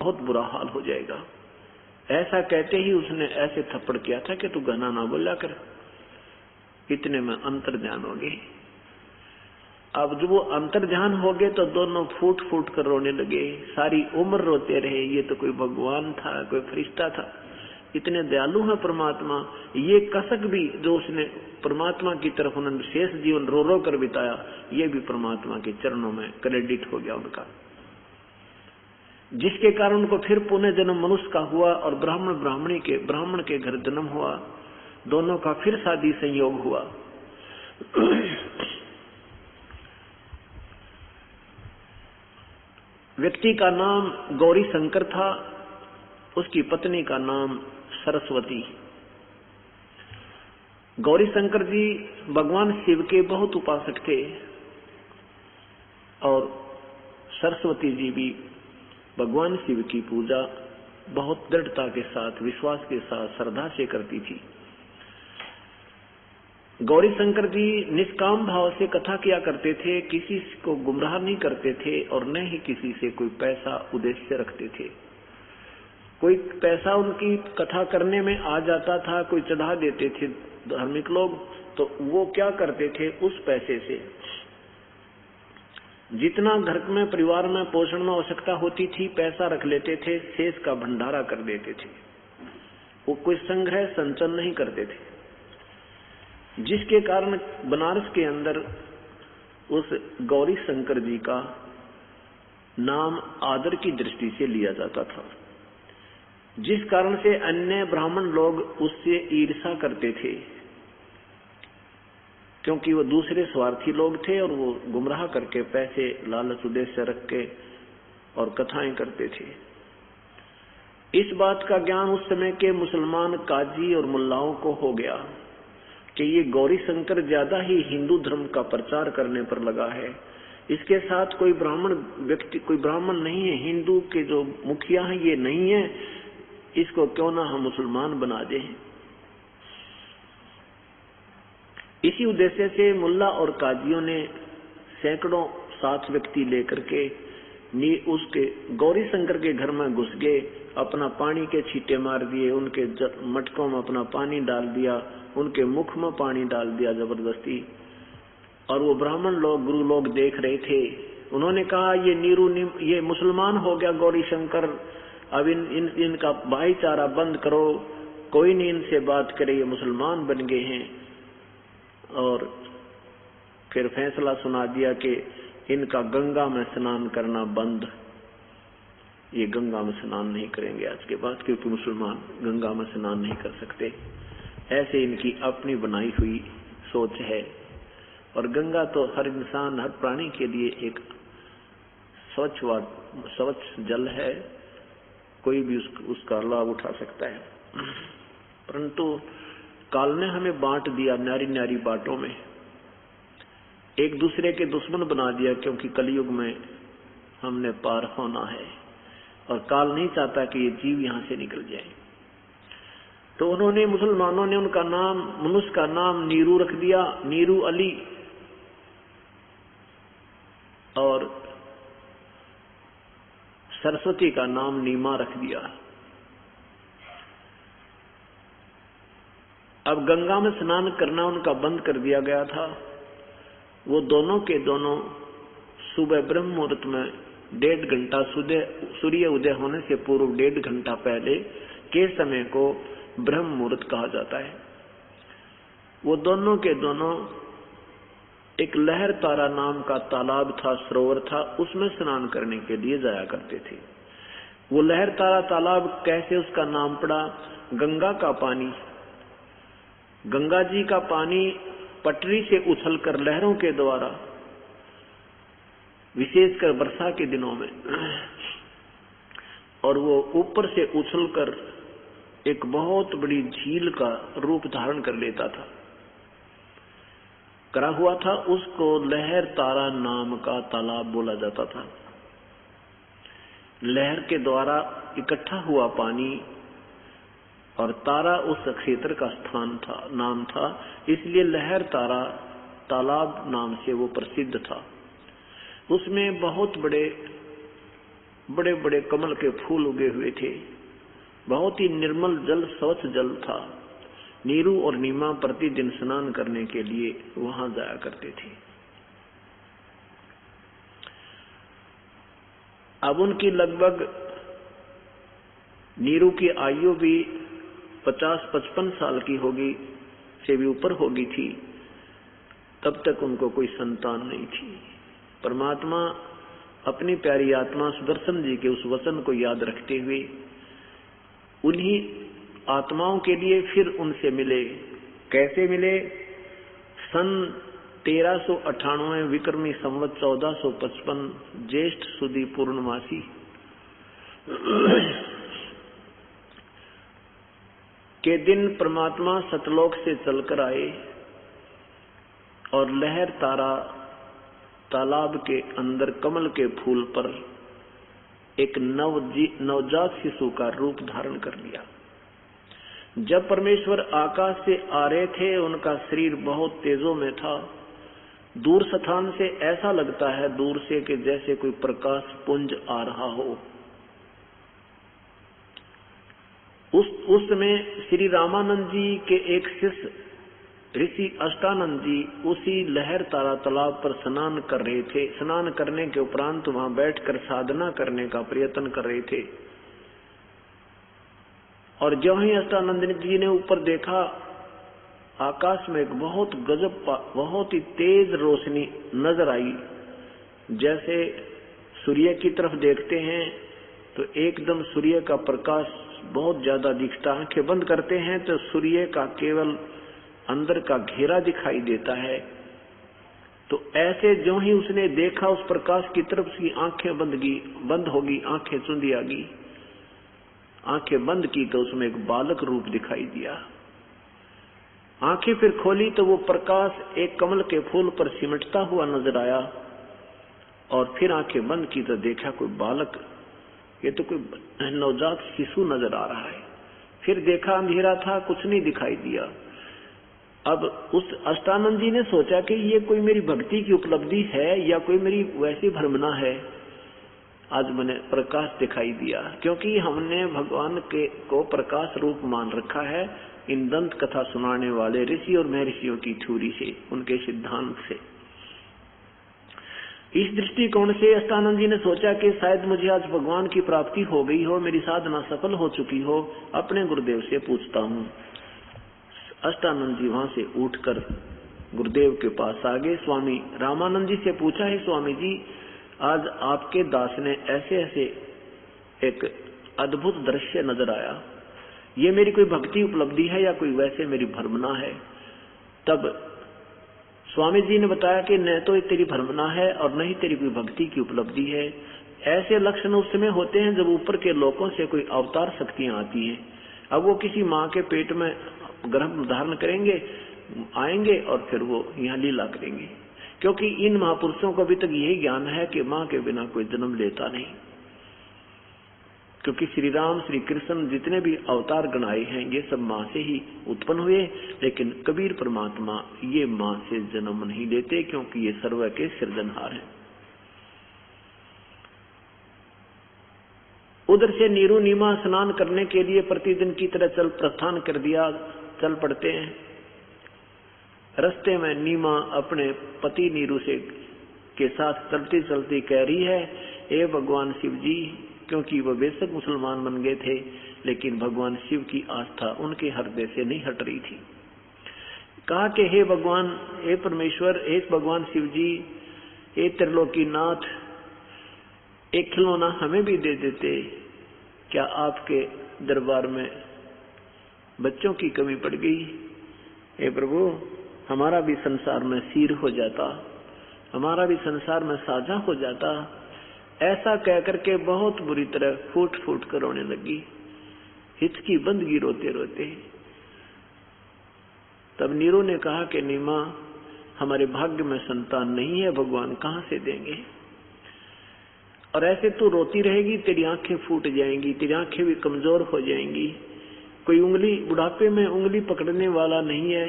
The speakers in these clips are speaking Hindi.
बहुत बुरा हाल हो जाएगा। ऐसा कहते ही उसने ऐसे थप्पड़ किया था कि तू घना ना बोला कर। इतने में अंतर ध्यान हो गए। अब जब वो अंतर ध्यान हो गए तो दोनों फूट फूट कर रोने लगे। सारी उम्र रोते रहे। ये तो कोई भगवान था, कोई फरिश्ता था, इतने दयालु है परमात्मा। ये कसक भी जो उसने परमात्मा की तरफ उन्होंने शेष जीवन रो रो कर बिताया, ये भी परमात्मा के चरणों में क्रेडिट हो गया उनका, जिसके कारण उनको फिर पुनः जन्म मनुष्य का हुआ और ब्राह्मण के घर जन्म हुआ। दोनों का फिर शादी संयोग हुआ। व्यक्ति का नाम गौरी शंकर था, उसकी पत्नी का नाम सरस्वती। गौरी शंकर जी भगवान शिव के बहुत उपासक थे और सरस्वती जी भी भगवान शिव की पूजा बहुत दृढ़ता के साथ, विश्वास के साथ, श्रद्धा से करती थी। गौरी शंकर जी निष्काम भाव से कथा किया करते थे, किसी को गुमराह नहीं करते थे और न ही किसी से कोई पैसा उद्देश्य रखते थे। कोई पैसा उनकी कथा करने में आ जाता था, कोई चढ़ा देते थे धार्मिक लोग, तो वो क्या करते थे, उस पैसे से जितना घर में परिवार में पोषण में आवश्यकता होती थी पैसा रख लेते थे, शेष का भंडारा कर देते थे। वो कोई संग्रह संचन नहीं करते थे, जिसके कारण बनारस के अंदर उस गौरी शंकर जी का नाम आदर की दृष्टि से लिया जाता था, जिस कारण से अन्य ब्राह्मण लोग उससे ईर्ष्या करते थे, क्योंकि वो दूसरे स्वार्थी लोग थे और वो गुमराह करके पैसे लालच उद्देश्य रख के और कथाएं करते थे। इस बात का ज्ञान उस समय के मुसलमान काजी और मुल्लाओं को हो गया कि ये गौरी शंकर ज्यादा ही हिंदू धर्म का प्रचार करने पर लगा है। इसके साथ कोई ब्राह्मण व्यक्ति, कोई ब्राह्मण नहीं है, हिंदू के जो मुखिया हैं ये नहीं है, इसको क्यों ना हम मुसलमान बना दें। इसी उद्देश्य से मुल्ला और काजियों ने सैकड़ों साथ व्यक्ति लेकर के उसके गौरी शंकर के घर में घुस गए, अपना पानी के छींटे मार दिए, उनके मटकों में अपना पानी डाल दिया, उनके मुख में पानी डाल दिया जबरदस्ती। और वो ब्राह्मण लोग, गुरु लोग देख रहे थे। उन्होंने कहा ये मुसलमान हो गया गौरी शंकर, अब इनका भाईचारा बंद करो, कोई नहीं इनसे बात करे, ये मुसलमान बन गए हैं। और फिर फैसला सुना दिया कि इनका गंगा में स्नान करना बंद, ये गंगा में स्नान नहीं करेंगे आज के बाद, क्योंकि मुसलमान गंगा में स्नान नहीं कर सकते। ऐसे इनकी अपनी बनाई हुई सोच है। और गंगा तो हर इंसान, हर प्राणी के लिए एक स्वच्छ जल है, कोई भी उसका लाभ उठा सकता है। परंतु काल ने हमें बांट दिया न्यारी न्यारी बाटों में, एक दूसरे के दुश्मन बना दिया, क्योंकि कलयुग में हमने पार होना है और काल नहीं चाहता कि ये जीव यहां से निकल जाए। तो उन्होंने, मुसलमानों ने उनका नाम, मनुष्य का नाम नीरू रख दिया, नीरू अली, और सरस्वती का नाम नीमा रख दिया। अब गंगा में स्नान करना उनका बंद कर दिया गया था। वो दोनों के दोनों सुबह ब्रह्म मुहूर्त में 1.5 घंटा सूर्य उदय होने से पूर्व 1.5 घंटा पहले के समय को ब्रह्म मुहूर्त कहा जाता है। वो दोनों के दोनों एक लहर तारा नाम का तालाब था, सरोवर था, उसमें स्नान करने के लिए जाया करते थे। वो लहर तारा तालाब कैसे उसका नाम पड़ा? गंगा का पानी, गंगा जी का पानी पटरी से उछलकर लहरों के द्वारा, विशेषकर वर्षा के दिनों में, और वो ऊपर से उछलकर एक बहुत बड़ी झील का रूप धारण कर लेता था, करा हुआ था, उसको लहर तारा नाम का तालाब बोला जाता था। लहर के द्वारा इकट्ठा हुआ पानी और तारा उस क्षेत्र का स्थान था, नाम था, इसलिए लहर तारा तालाब नाम से वो प्रसिद्ध था। उसमें बहुत बड़े बड़े कमल के फूल उगे हुए थे। बहुत ही निर्मल जल, स्वच्छ जल था। नीरू और नीमा प्रतिदिन स्नान करने के लिए वहां जाया करते थे। अब उनकी लगभग, नीरू की आयु भी 50-55 साल की होगी, से भी ऊपर होगी थी। तब तक उनको कोई संतान नहीं थी। परमात्मा अपनी प्यारी आत्मा सुदर्शन जी के उस वचन को याद रखते हुए उन्हीं आत्माओं के लिए फिर उनसे मिले। कैसे मिले? सन 1398 विक्रमी संवत 1455 ज्येष्ठ सुदी पूर्णमासी के दिन परमात्मा सतलोक से चलकर आए और लहर तारा तालाब के अंदर कमल के फूल पर एक नवजात शिशु का रूप धारण कर लिया। जब परमेश्वर आकाश से आ रहे थे, उनका शरीर बहुत तेजों में था। दूर स्थान से ऐसा लगता है, दूर से, कि जैसे कोई प्रकाश पुंज आ रहा हो। उस समय श्री रामानंद जी के एक शिष्य ऋषि अष्टानंद जी उसी लहर तारा तालाब पर स्नान कर रहे थे। स्नान करने के उपरांत वहां बैठकर साधना करने का प्रयत्न कर रहे थे। और जो ही अष्टानंद जी ने ऊपर देखा, आकाश में एक बहुत गजब, बहुत ही तेज रोशनी नजर आई। जैसे सूर्य की तरफ देखते हैं तो एकदम सूर्य का प्रकाश बहुत ज्यादा दिखता है। आंखें बंद करते हैं तो सूर्य का केवल अंदर का घेरा दिखाई देता है। तो ऐसे जो ही उसने देखा उस प्रकाश की तरफ से, आंखें बंद होगी, आंखें चुंदी आ गई। आंखें बंद की तो उसमें एक बालक रूप दिखाई दिया। आंखें फिर खोली तो वो प्रकाश एक कमल के फूल पर सिमटता हुआ नजर आया। और फिर आंखें बंद की तो देखा कोई बालक, ये तो कोई नवजात शिशु नजर आ रहा है। फिर देखा अंधेरा था, कुछ नहीं दिखाई दिया। अब उस अष्टानंद जी ने सोचा कि ये कोई मेरी भक्ति की उपलब्धि है या कोई मेरी वैसी भ्रमणा है, आज मैंने प्रकाश दिखाई दिया। क्योंकि हमने भगवान को प्रकाश रूप मान रखा है इन दंत कथा सुनाने वाले ऋषि और महर्षियों की थ्योरी से, उनके सिद्धांत से। इस दृष्टिकोण से अष्टानंद जी ने सोचा कि शायद मुझे आज भगवान की प्राप्ति हो गई हो, मेरी साधना सफल हो चुकी हो, अपने गुरुदेव से पूछता हूँ। अष्टानंद जी वहां से उठकर गुरुदेव के पास आ गए। स्वामी रामानंद जी से पूछा है, स्वामी जी आज आपके दास ने ऐसे ऐसे एक अद्भुत दृश्य नजर आया, ये मेरी कोई भक्ति उपलब्धि है या कोई वैसे मेरी भ्रमणा है? तब स्वामी जी ने बताया कि न तो तेरी भ्रमणा है और न ही तेरी कोई भक्ति की उपलब्धि है। ऐसे लक्षण उस समय होते हैं जब ऊपर के लोकों से कोई अवतार शक्तियां आती हैं। अब वो किसी माँ के पेट में गर्भ धारण करेंगे, आएंगे और फिर वो यहाँ लीला करेंगे। क्योंकि इन महापुरुषों को अभी तक यही ज्ञान है कि माँ के बिना कोई जन्म लेता नहीं। क्योंकि श्री राम, श्री कृष्ण जितने भी अवतार गणाए हैं ये सब माँ से ही उत्पन्न हुए, लेकिन कबीर परमात्मा ये माँ से जन्म नहीं लेते, क्योंकि ये सर्व के सृजनहार हैं। उधर से नीरू नीमा स्नान करने के लिए प्रतिदिन की तरह चल प्रस्थान कर दिया, चल पड़ते हैं। रास्ते में नीमा अपने पति नीरू से के साथ चलती चलती कह रही है, हे भगवान शिव जी, क्योंकि वह बेशक मुसलमान बन गए थे लेकिन भगवान शिव की आस्था उनके हृदय से नहीं हट रही थी। कहा कि हे भगवान, हे परमेश्वर, हे भगवान शिव जी, हे त्रिलोकीनाथ, एक खिलौना हमें भी दे देते। क्या आपके दरबार में बच्चों की कमी पड़ गई? हे प्रभु, हमारा भी संसार में सिर हो जाता, हमारा भी संसार में साझा हो जाता। ऐसा कह करके बहुत बुरी तरह फूट फूट कर रोने लगी, हिचकी बंद गई रोते रोते। तब नीरू ने कहा कि नीमा, हमारे भाग्य में संतान नहीं है, भगवान कहां से देंगे? और ऐसे तू रोती रहेगी, तेरी आंखें फूट जाएंगी, तेरी आंखें भी कमजोर हो जाएंगी। कोई उंगली, बुढ़ापे में उंगली पकड़ने वाला नहीं है,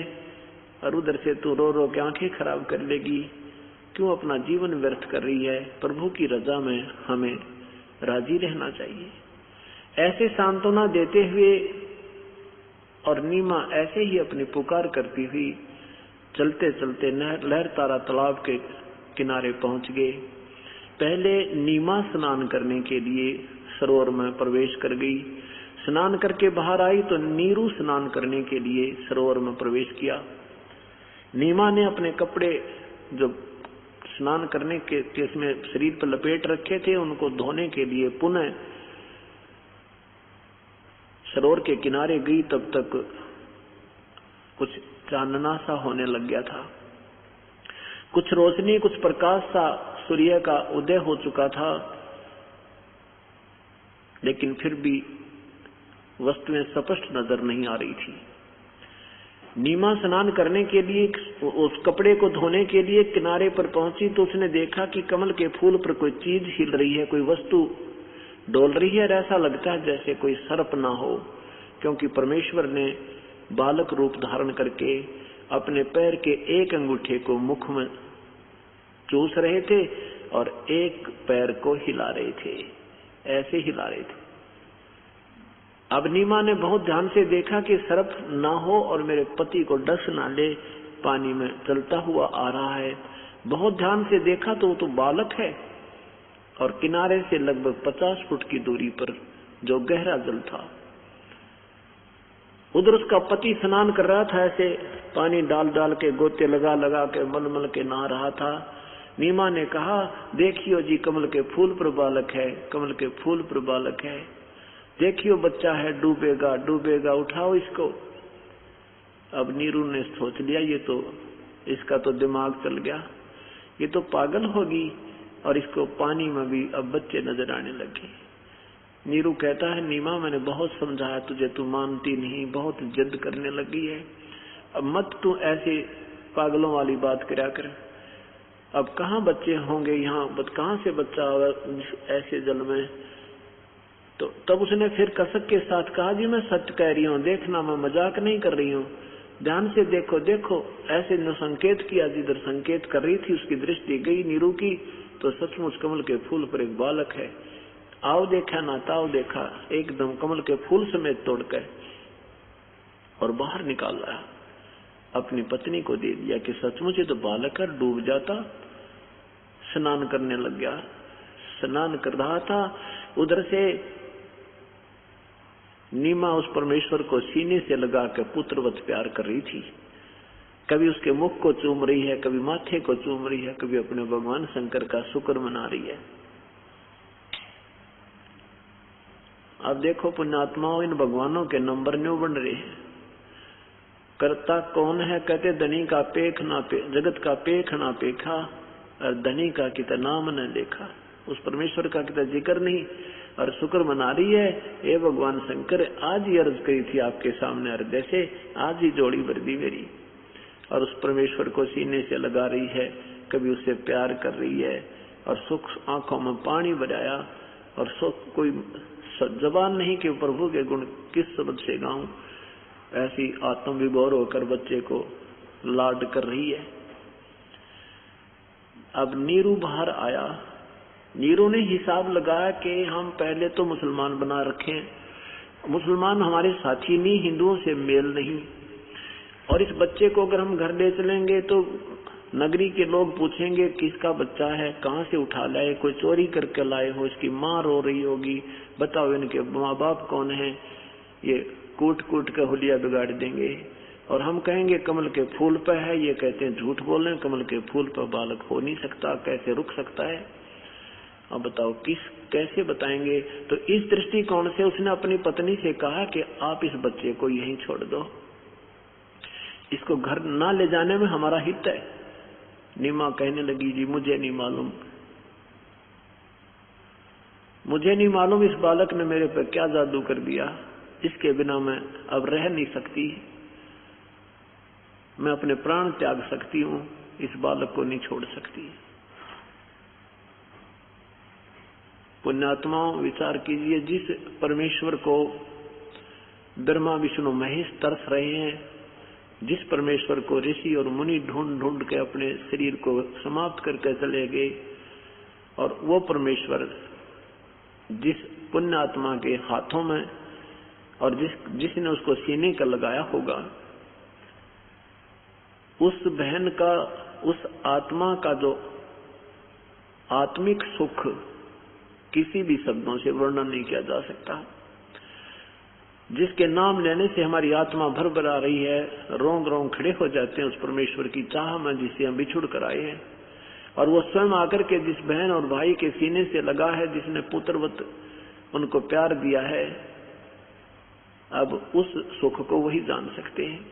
और उधर से तू रो रो के आंखें खराब कर लेगी। क्यों अपना जीवन व्यर्थ कर रही है? प्रभु की रजा में हमें राजी रहना चाहिए। ऐसे सांत्वना देते हुए और नीमा ऐसे ही अपनी पुकार करती हुई चलते चलते लहरतारा तालाब के किनारे पहुंच गए। पहले नीमा स्नान करने के लिए सरोवर में प्रवेश कर गई। स्नान करके बाहर आई तो नीरू स्नान करने के लिए सरोवर में प्रवेश किया। नीमा ने अपने कपड़े जो स्नान करने के इसमें शरीर पर लपेट रखे थे उनको धोने के लिए पुनः सरोवर के किनारे गई। तब तक कुछ चांदना सा होने लग गया था, कुछ रोशनी, कुछ प्रकाश सा सूर्य का उदय हो चुका था, लेकिन फिर भी वस्तुएं स्पष्ट नजर नहीं आ रही थी। नीमा स्नान करने के लिए उस कपड़े को धोने के लिए किनारे पर पहुंची तो उसने देखा कि कमल के फूल पर कोई चीज हिल रही है, कोई वस्तु डोल रही है। ऐसा लगता है जैसे कोई सर्प ना हो, क्योंकि परमेश्वर ने बालक रूप धारण करके अपने पैर के एक अंगूठे को मुख में चूस रहे थे और एक पैर को हिला रहे थे, ऐसे हिला रहे थे। अब नीमा ने बहुत ध्यान से देखा कि सर्प ना हो और मेरे पति को डस ना ले, पानी में चलता हुआ आ रहा है। बहुत ध्यान से देखा तो वो तो बालक है और किनारे से लगभग 50 फुट की दूरी पर जो गहरा जल था, उधर उसका पति स्नान कर रहा था। ऐसे पानी डाल डाल के गोते लगा लगा के मल मल के नहा रहा था। नीमा ने कहा, देखियो जी कमल के फूल पर बालक है, कमल के फूल पर बालक है, देखियो बच्चा है, डूबेगा डूबेगा, उठाओ इसको। अब नीरू ने सोच लिया ये तो इसका तो दिमाग चल गया, ये तो पागल होगी और इसको पानी में भी अब बच्चे नजर आने लगे। नीरू कहता है, नीमा मैंने बहुत समझाया तुझे, तू मानती नहीं, बहुत जिद करने लगी है। अब मत तू ऐसे पागलों वाली बात करा कर। अब कहाँ बच्चे होंगे यहाँ, कहाँ से बच्चा होगा ऐसे जल में। तो तब उसने फिर कसक के साथ कहा, जी मैं सच कह रही हूँ, देखना मैं मजाक नहीं कर रही हूँ, ध्यान से देखो देखो। ऐसे न संकेत किया, जिधर संकेत कर रही थी उसकी दृष्टि गई नीरू की तो सचमुच कमल के फूल पर एक बालक है। आओ देखा ना ताओ देखा, एकदम कमल के फूल समेत तोड़कर और बाहर निकाल रहा। अपनी पत्नी को दे दिया कि सचमुच ये तो बालक है, डूब जाता। स्नान करने लग गया, स्नान कर रहा था। उधर से नीमा उस परमेश्वर को सीने से लगा कर पुत्रवत प्यार कर रही थी। कभी उसके मुख को चूम रही है, कभी माथे को चूम रही है, कभी अपने भगवान शंकर का शुक्र मना रही है। अब देखो पुण्यात्माओं, इन भगवानों के नंबर न्यू बन रहे हैं। करता कौन है, कहते धनी का पेख ना जगत का पेख ना पेखा और धनी का कितना नाम न देखा। उस परमेश्वर का कितना जिक्र नहीं और शुक्र मना रही है। हे भगवान शंकर, आज ही अर्ज करी थी आपके सामने हृदय से, आज ही जोड़ी भर दी मेरी। और उस परमेश्वर को सीने से लगा रही है, कभी उससे प्यार कर रही है और सुख आंखों में पानी बजाया और सुख कोई जबान नहीं कि प्रभु के गुण किस शब्द से गाऊं। ऐसी आत्म विभोर होकर बच्चे को लाड कर रही है। अब नीरू बाहर आया। नीरू ने हिसाब लगाया कि हम पहले तो मुसलमान बना रखे, मुसलमान हमारे साथी नहीं, हिंदुओं से मेल नहीं, और इस बच्चे को अगर हम घर ले चलेंगे तो नगरी के लोग पूछेंगे किसका बच्चा है, कहाँ से उठा लाए, कोई चोरी करके लाए हो, इसकी माँ रो रही होगी, बताओ इनके माँ बाप कौन है। ये कूट कूट के हुलिया बिगाड़ देंगे और हम कहेंगे कमल के फूल पर है, ये कहते हैं झूठ बोल रहे हैं, कमल के फूल पर बालक हो नहीं सकता, कैसे रुक सकता है। अब बताओ कैसे बताएंगे। तो इस दृष्टिकोण से उसने अपनी पत्नी से कहा कि आप इस बच्चे को यहीं छोड़ दो, इसको घर ना ले जाने में हमारा हित है। नीमा कहने लगी, जी मुझे नहीं मालूम, मुझे नहीं मालूम इस बालक ने मेरे पर क्या जादू कर दिया, इसके बिना मैं अब रह नहीं सकती, मैं अपने प्राण त्याग सकती हूँ, इस बालक को नहीं छोड़ सकती। पुण्यात्माओं विचार कीजिए, जिस परमेश्वर को ब्रह्मा विष्णु महेश तरस रहे हैं, जिस परमेश्वर को ऋषि और मुनि ढूंढ ढूंढ के अपने शरीर को समाप्त करके चले गए, और वो परमेश्वर जिस पुण्य आत्मा के हाथों में और जिसने उसको सीने का लगाया होगा, उस बहन का, उस आत्मा का जो आत्मिक सुख किसी भी शब्दों से वर्णन नहीं किया जा सकता। जिसके नाम लेने से हमारी आत्मा भर आ रही है, रोंग रोंग खड़े हो जाते हैं उस परमेश्वर की चाह में जिसे हम बिछुड़ कर आए हैं। और वो स्वयं आकर के जिस बहन और भाई के सीने से लगा है, जिसने पुत्रवत उनको प्यार दिया है, अब उस सुख को वही जान सकते हैं।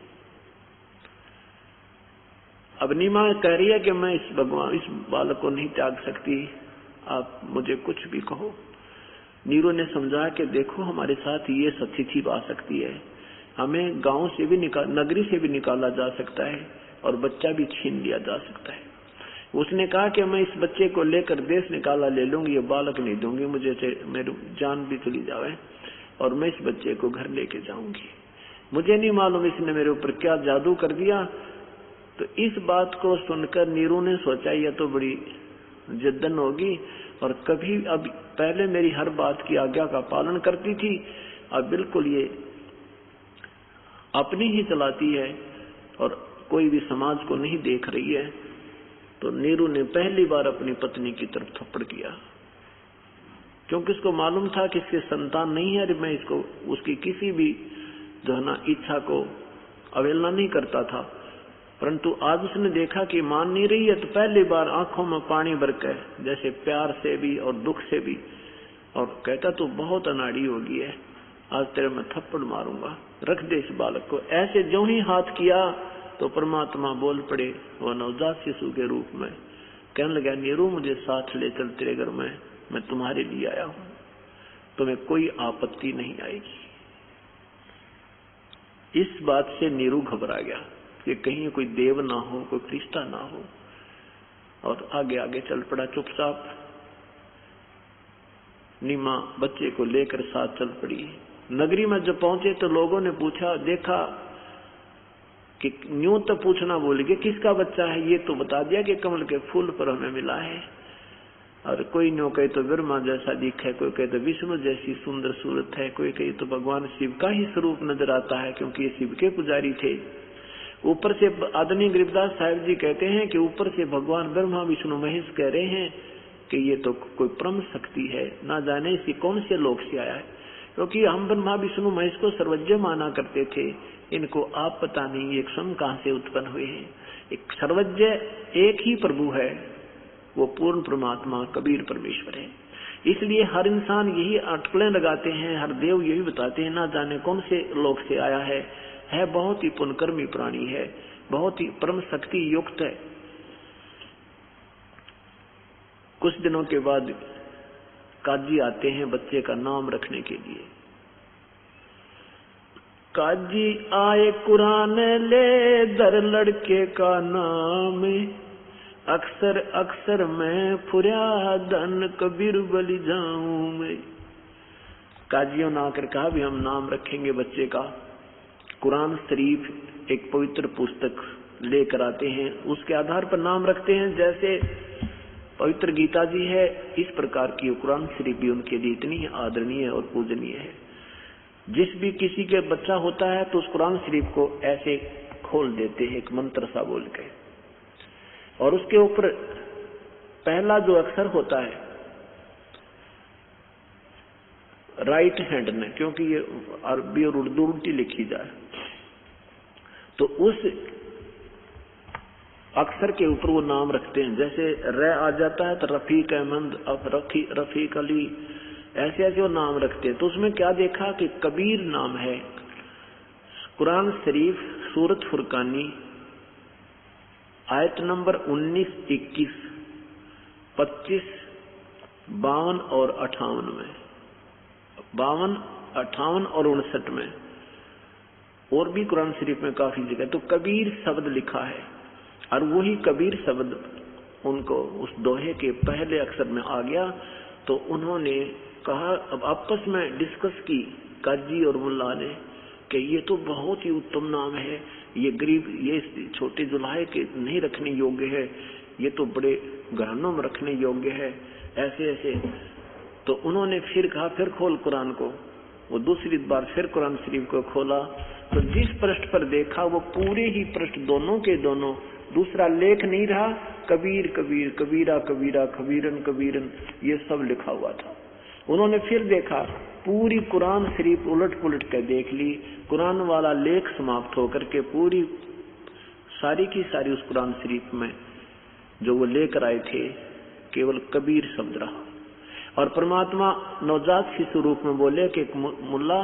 अब नीमा कह रही है कि मैं इस बालक को नहीं त्याग सकती, आप मुझे कुछ भी कहो। नीरू ने समझा कि देखो हमारे साथ ये सतिथि आ सकती है, हमें गांव से भी नगरी से भी निकाला जा सकता है और बच्चा भी छीन लिया जा सकता है। उसने कहा कि मैं इस बच्चे को लेकर देश निकाला ले लूंगी, ये बालक नहीं दूंगी, मुझे मेरी जान भी चली जावे और मैं इस बच्चे को घर लेके जाऊंगी। मुझे नहीं मालूम इसने मेरे ऊपर क्या जादू कर दिया। तो इस बात को सुनकर नीरू ने सोचा यह तो बड़ी जिद्दन होगी, और कभी अब पहले मेरी हर बात की आज्ञा का पालन करती थी, अब बिल्कुल ये अपनी ही चलाती है और कोई भी समाज को नहीं देख रही है। तो नीरू ने पहली बार अपनी पत्नी की तरफ थप्पड़ किया, क्योंकि उसको मालूम था कि इसके संतान नहीं है। मैं इसको उसकी किसी भी जो है ना इच्छा को अवहेलना नहीं करता था, परंतु आज उसने देखा कि मान नहीं रही है, तो पहली बार आंखों में पानी भर कर, जैसे प्यार से भी और दुख से भी, और कहता तू बहुत अनाड़ी हो गई है, आज तेरे मैं थप्पड़ मारूंगा, रख दे इस बालक को। ऐसे जो ही हाथ किया तो परमात्मा बोल पड़े, वो नवजात शिशु के रूप में कहने लगा, नीरू मुझे साथ ले चल तेरे घर में, मैं तुम्हारे लिए आया हूं, तुम्हें कोई आपत्ति नहीं आएगी। इस बात से नीरू घबरा गया कि कहीं कोई देव ना हो, कोई फरिश्ता ना हो, और आगे आगे चल पड़ा चुपचाप। नीमा बच्चे को लेकर साथ चल पड़ी। नगरी में जब पहुंचे तो लोगों ने पूछा, देखा कि न्यू तो पूछना भूल गए किसका बच्चा है, ये तो बता दिया कि कमल के फूल पर हमें मिला है। और कोई न्यू कहे तो ब्रह्मा जैसा दिख है, कोई कहे तो विष्णु जैसी सुंदर सूरत है, कोई कहे तो भगवान शिव का ही स्वरूप नजर आता है, क्योंकि ये शिव के पुजारी थे। ऊपर से आदरणीय गरीबदास साहिब जी कहते हैं कि ऊपर से भगवान ब्रह्मा विष्णु महेश कह रहे हैं कि ये तो कोई परम शक्ति है, ना जाने इसी कौन से लोक से आया है, क्योंकि हम ब्रह्मा विष्णु महेश को सर्वज्ञ माना करते थे, इनको आप पता नहीं ये स्वयं कहां से उत्पन्न हुए हैं। एक सर्वज्ञ एक ही प्रभु है, वो पूर्ण परमात्मा कबीर परमेश्वर है। इसलिए हर इंसान यही अटकलें लगाते हैं, हर देव यही बताते हैं, ना जाने कौन से लोक से आया है बहुत ही पुण्यकर्मी प्राणी है, बहुत ही परम शक्ति युक्त है। कुछ दिनों के बाद काजी आते हैं बच्चे का नाम रखने के लिए। काजी आए कुरान ले दर लड़के का नाम, अक्सर अक्सर मैं फुरिया धन कबीर बलि जाऊं मैं। काजियों ने आकर कहा भी हम नाम रखेंगे बच्चे का। कुरान शरीफ एक पवित्र पुस्तक लेकर आते हैं, उसके आधार पर नाम रखते हैं। जैसे पवित्र गीता जी है, इस प्रकार की कुरान शरीफ भी उनके लिए इतनी आदरणीय और पूजनीय है। जिस भी किसी के बच्चा होता है तो उस कुरान शरीफ को ऐसे खोल देते हैं एक मंत्र सा बोल के, और उसके ऊपर पहला जो अक्षर होता है राइट हैंड में, क्योंकि ये अरबी और उर्दू उल्टी लिखी जाए, तो उस अक्षर के ऊपर वो नाम रखते हैं। जैसे र आ जाता है तो रफीक अहमद, रफीक अली, ऐसे ऐसे वो नाम रखते हैं। तो उसमें क्या देखा कि कबीर नाम है। कुरान शरीफ सूरत फुरकानी आयत नंबर 19, 21, 25, 52 और 58 में, 52, 58 और 59 में, और भी कुरान शरीफ में काफी जगह तो कबीर शब्द लिखा है। और वही कबीर शब्द उनको उस दोहे के पहले अक्षर में आ गया। तो उन्होंने कहा, अब आपस में डिस्कस की काजी और मुल्ला ने कि ये तो बहुत ही उत्तम नाम है, ये गरीब, ये छोटे जुलाहे के नहीं रखने योग्य है, ये तो बड़े घरानों में रखने योग्य है। ऐसे ऐसे तो उन्होंने फिर कहा फिर खोल कुरान को। वो दूसरी बार फिर कुरान शरीफ को खोला तो जिस पृष्ठ पर देखा वो पूरे ही पृष्ठ दोनों के दोनों, दूसरा लेख नहीं रहा, कबीर कबीर, कबीरा कबीरा, कबीरन कबीरन, ये सब लिखा हुआ था। उन्होंने फिर देखा, पूरी कुरान शरीफ उलट पुलट कर देख ली, कुरान वाला लेख समाप्त होकर के पूरी सारी की सारी उस कुरान शरीफ में जो वो लेकर आए थे केवल कबीर शब्द रहा। और परमात्मा नवजात शिशु रूप में बोले कि मुल्ला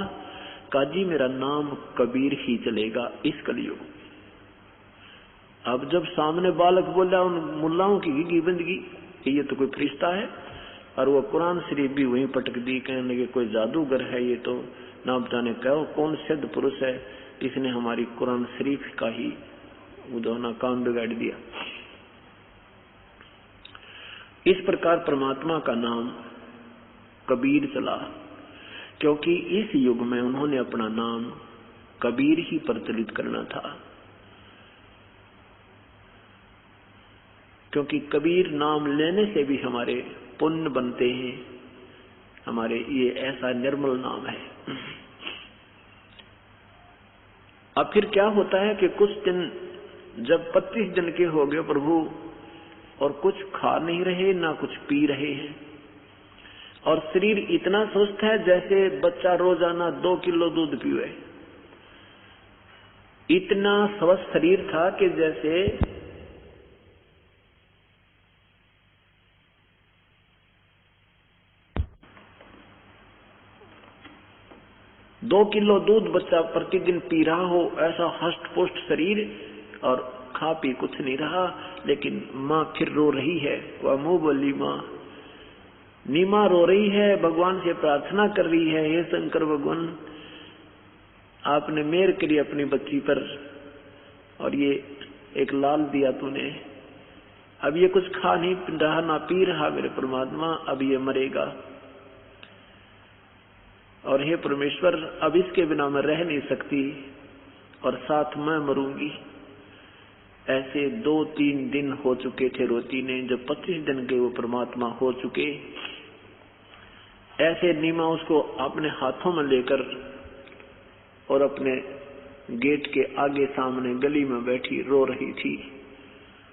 काजी मेरा नाम कबीर ही चलेगा इस कलयुग। अब जब सामने बालक बोला उन मुल्लाओं की घिघी बंदगी, ये तो कोई फरिश्ता है, और वो कुरान शरीफ भी वहीं पटक दी, कहने लगे कोई जादूगर है ये तो, ना जाने कहो कौन सिद्ध पुरुष है, इसने हमारी कुरान शरीफ का ही उदोना काम बिगाड़ दिया। इस प्रकार परमात्मा का नाम कबीर चला, क्योंकि इस युग में उन्होंने अपना नाम कबीर ही प्रचलित करना था। क्योंकि कबीर नाम लेने से भी हमारे पुण्य बनते हैं, हमारे ये ऐसा निर्मल नाम है। अब फिर क्या होता है कि कुछ दिन जब 25 दिन के हो गए प्रभु और कुछ खा नहीं रहे ना कुछ पी रहे हैं, और शरीर इतना स्वस्थ है जैसे बच्चा रोजाना 2 किलो दूध पीवे। इतना स्वस्थ शरीर था कि जैसे 2 किलो दूध बच्चा प्रतिदिन पी रहा हो, ऐसा हष्ट पुष्ट शरीर, और खा पी कुछ नहीं रहा। लेकिन माँ फिर रो रही है, वह मुंह बोली माँ, नीमा रो रही है, भगवान से प्रार्थना कर रही है, हे शंकर भगवान आपने मेहर करी अपनी बच्ची पर, और ये एक लाल दिया तूने, अब ये कुछ खा नहीं रहा ना पी रहा मेरे परमात्मा, अब ये मरेगा, और हे परमेश्वर अब इसके बिना मैं रह नहीं सकती, और साथ मैं मरूंगी। ऐसे 2-3 दिन हो चुके थे रोती ने, जब 25 दिन के वो परमात्मा हो चुके, ऐसे नीमा उसको अपने हाथों में लेकर और अपने गेट के आगे सामने गली में बैठी रो रही थी,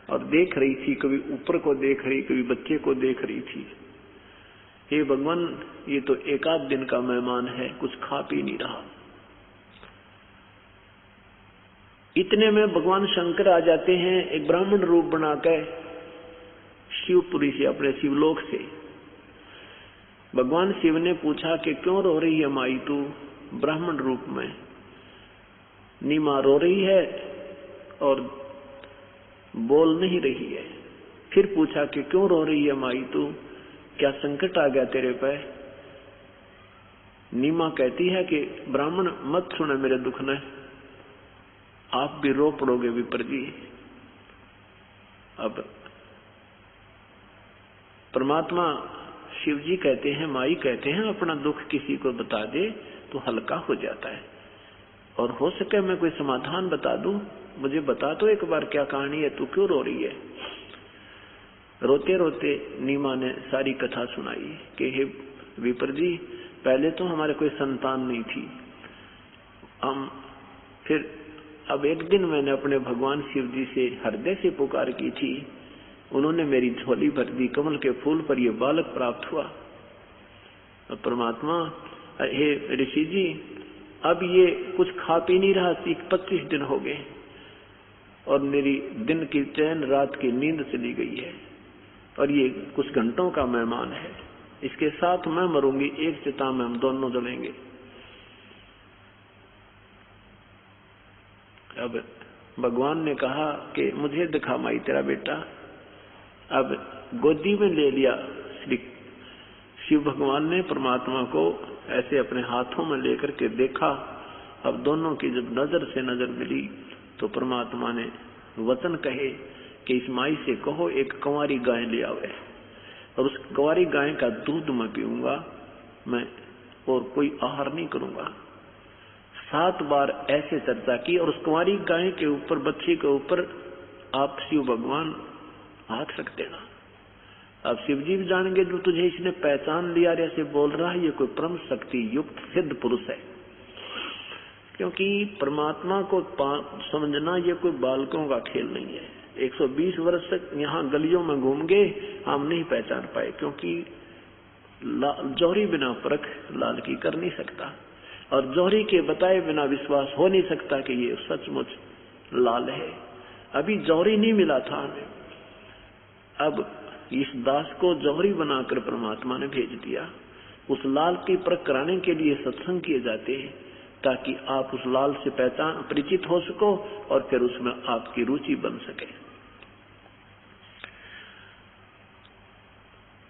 और देख रही थी, कभी ऊपर को देख रही, कभी बच्चे को देख रही थी। हे भगवान ये तो 1-8 दिन का मेहमान है, कुछ खा पी नहीं रहा। इतने में भगवान शंकर आ जाते हैं एक ब्राह्मण रूप बनाकर शिवपुरी से, अपने शिवलोक से। भगवान शिव ने पूछा कि क्यों रो रही है माई तू ब्राह्मण रूप में? नीमा रो रही है और बोल नहीं रही है। फिर पूछा कि क्यों रो रही है माई तू, क्या संकट आ गया तेरे पे? नीमा कहती है कि ब्राह्मण मत सुने मेरे दुख ने, आप भी रो पड़ोगे विपर जी। अब परमात्मा शिव जी कहते हैं, माई कहते हैं, अपना दुख किसी को बता दे तो हल्का हो जाता है, और हो सके मैं कोई समाधान बता दूं, मुझे बता तो एक बार क्या कहानी है, तू क्यों रो रही है? रोते रोते नीमा ने सारी कथा सुनाई कि हे विपर जी, पहले तो हमारे कोई संतान नहीं थी, हम फिर अब एक दिन मैंने अपने भगवान शिव जी से हृदय से पुकार की थी, उन्होंने मेरी झोली भर दी, कमल के फूल पर यह बालक प्राप्त हुआ। और परमात्मा हे ऋषि जी, अब ये कुछ खा पी नहीं रहा, 25 दिन हो गए, और मेरी दिन की चैन रात की नींद चली गई है, और ये कुछ घंटों का मेहमान है, इसके साथ मैं मरूंगी, एक चिता में हम दोनों जलेंगे। अब भगवान ने कहा कि मुझे दिखा माई तेरा बेटा। अब गोदी में ले लिया श्री शिव भगवान ने परमात्मा को, ऐसे अपने हाथों में लेकर के देखा। अब दोनों की जब नजर से नजर मिली तो परमात्मा ने वचन कहे कि इस माई से कहो एक कंवारी गाय ले आवे, और उस कंवारी गाय का दूध मैं पीऊंगा, मैं और कोई आहार नहीं करूंगा। 7 बार ऐसे चर्चा की, और उस कुंवारी गाय के ऊपर, बच्ची के ऊपर आप शिव भगवान हाथ रख देना। अब शिवजी भी जानेंगे जो तुझे इसने पहचान लिया, ऐसे बोल रहा है, ये कोई परम शक्ति युक्त सिद्ध पुरुष है। क्योंकि परमात्मा को समझना ये कोई बालकों का खेल नहीं है। 120 वर्ष तक यहाँ गलियों में घूम गए, हम नहीं पहचान पाए, क्योंकि जौहरी बिना परख लाल की कर नहीं सकता, और जौहरी के बताए बिना विश्वास हो नहीं सकता कि ये सचमुच लाल है। अभी जौहरी नहीं मिला था हमें, अब इस दास को जौहरी बनाकर परमात्मा ने भेज दिया। उस लाल की परख कराने के लिए सत्संग किए जाते हैं, ताकि आप उस लाल से पहचान परिचित हो सको और फिर उसमें आपकी रुचि बन सके।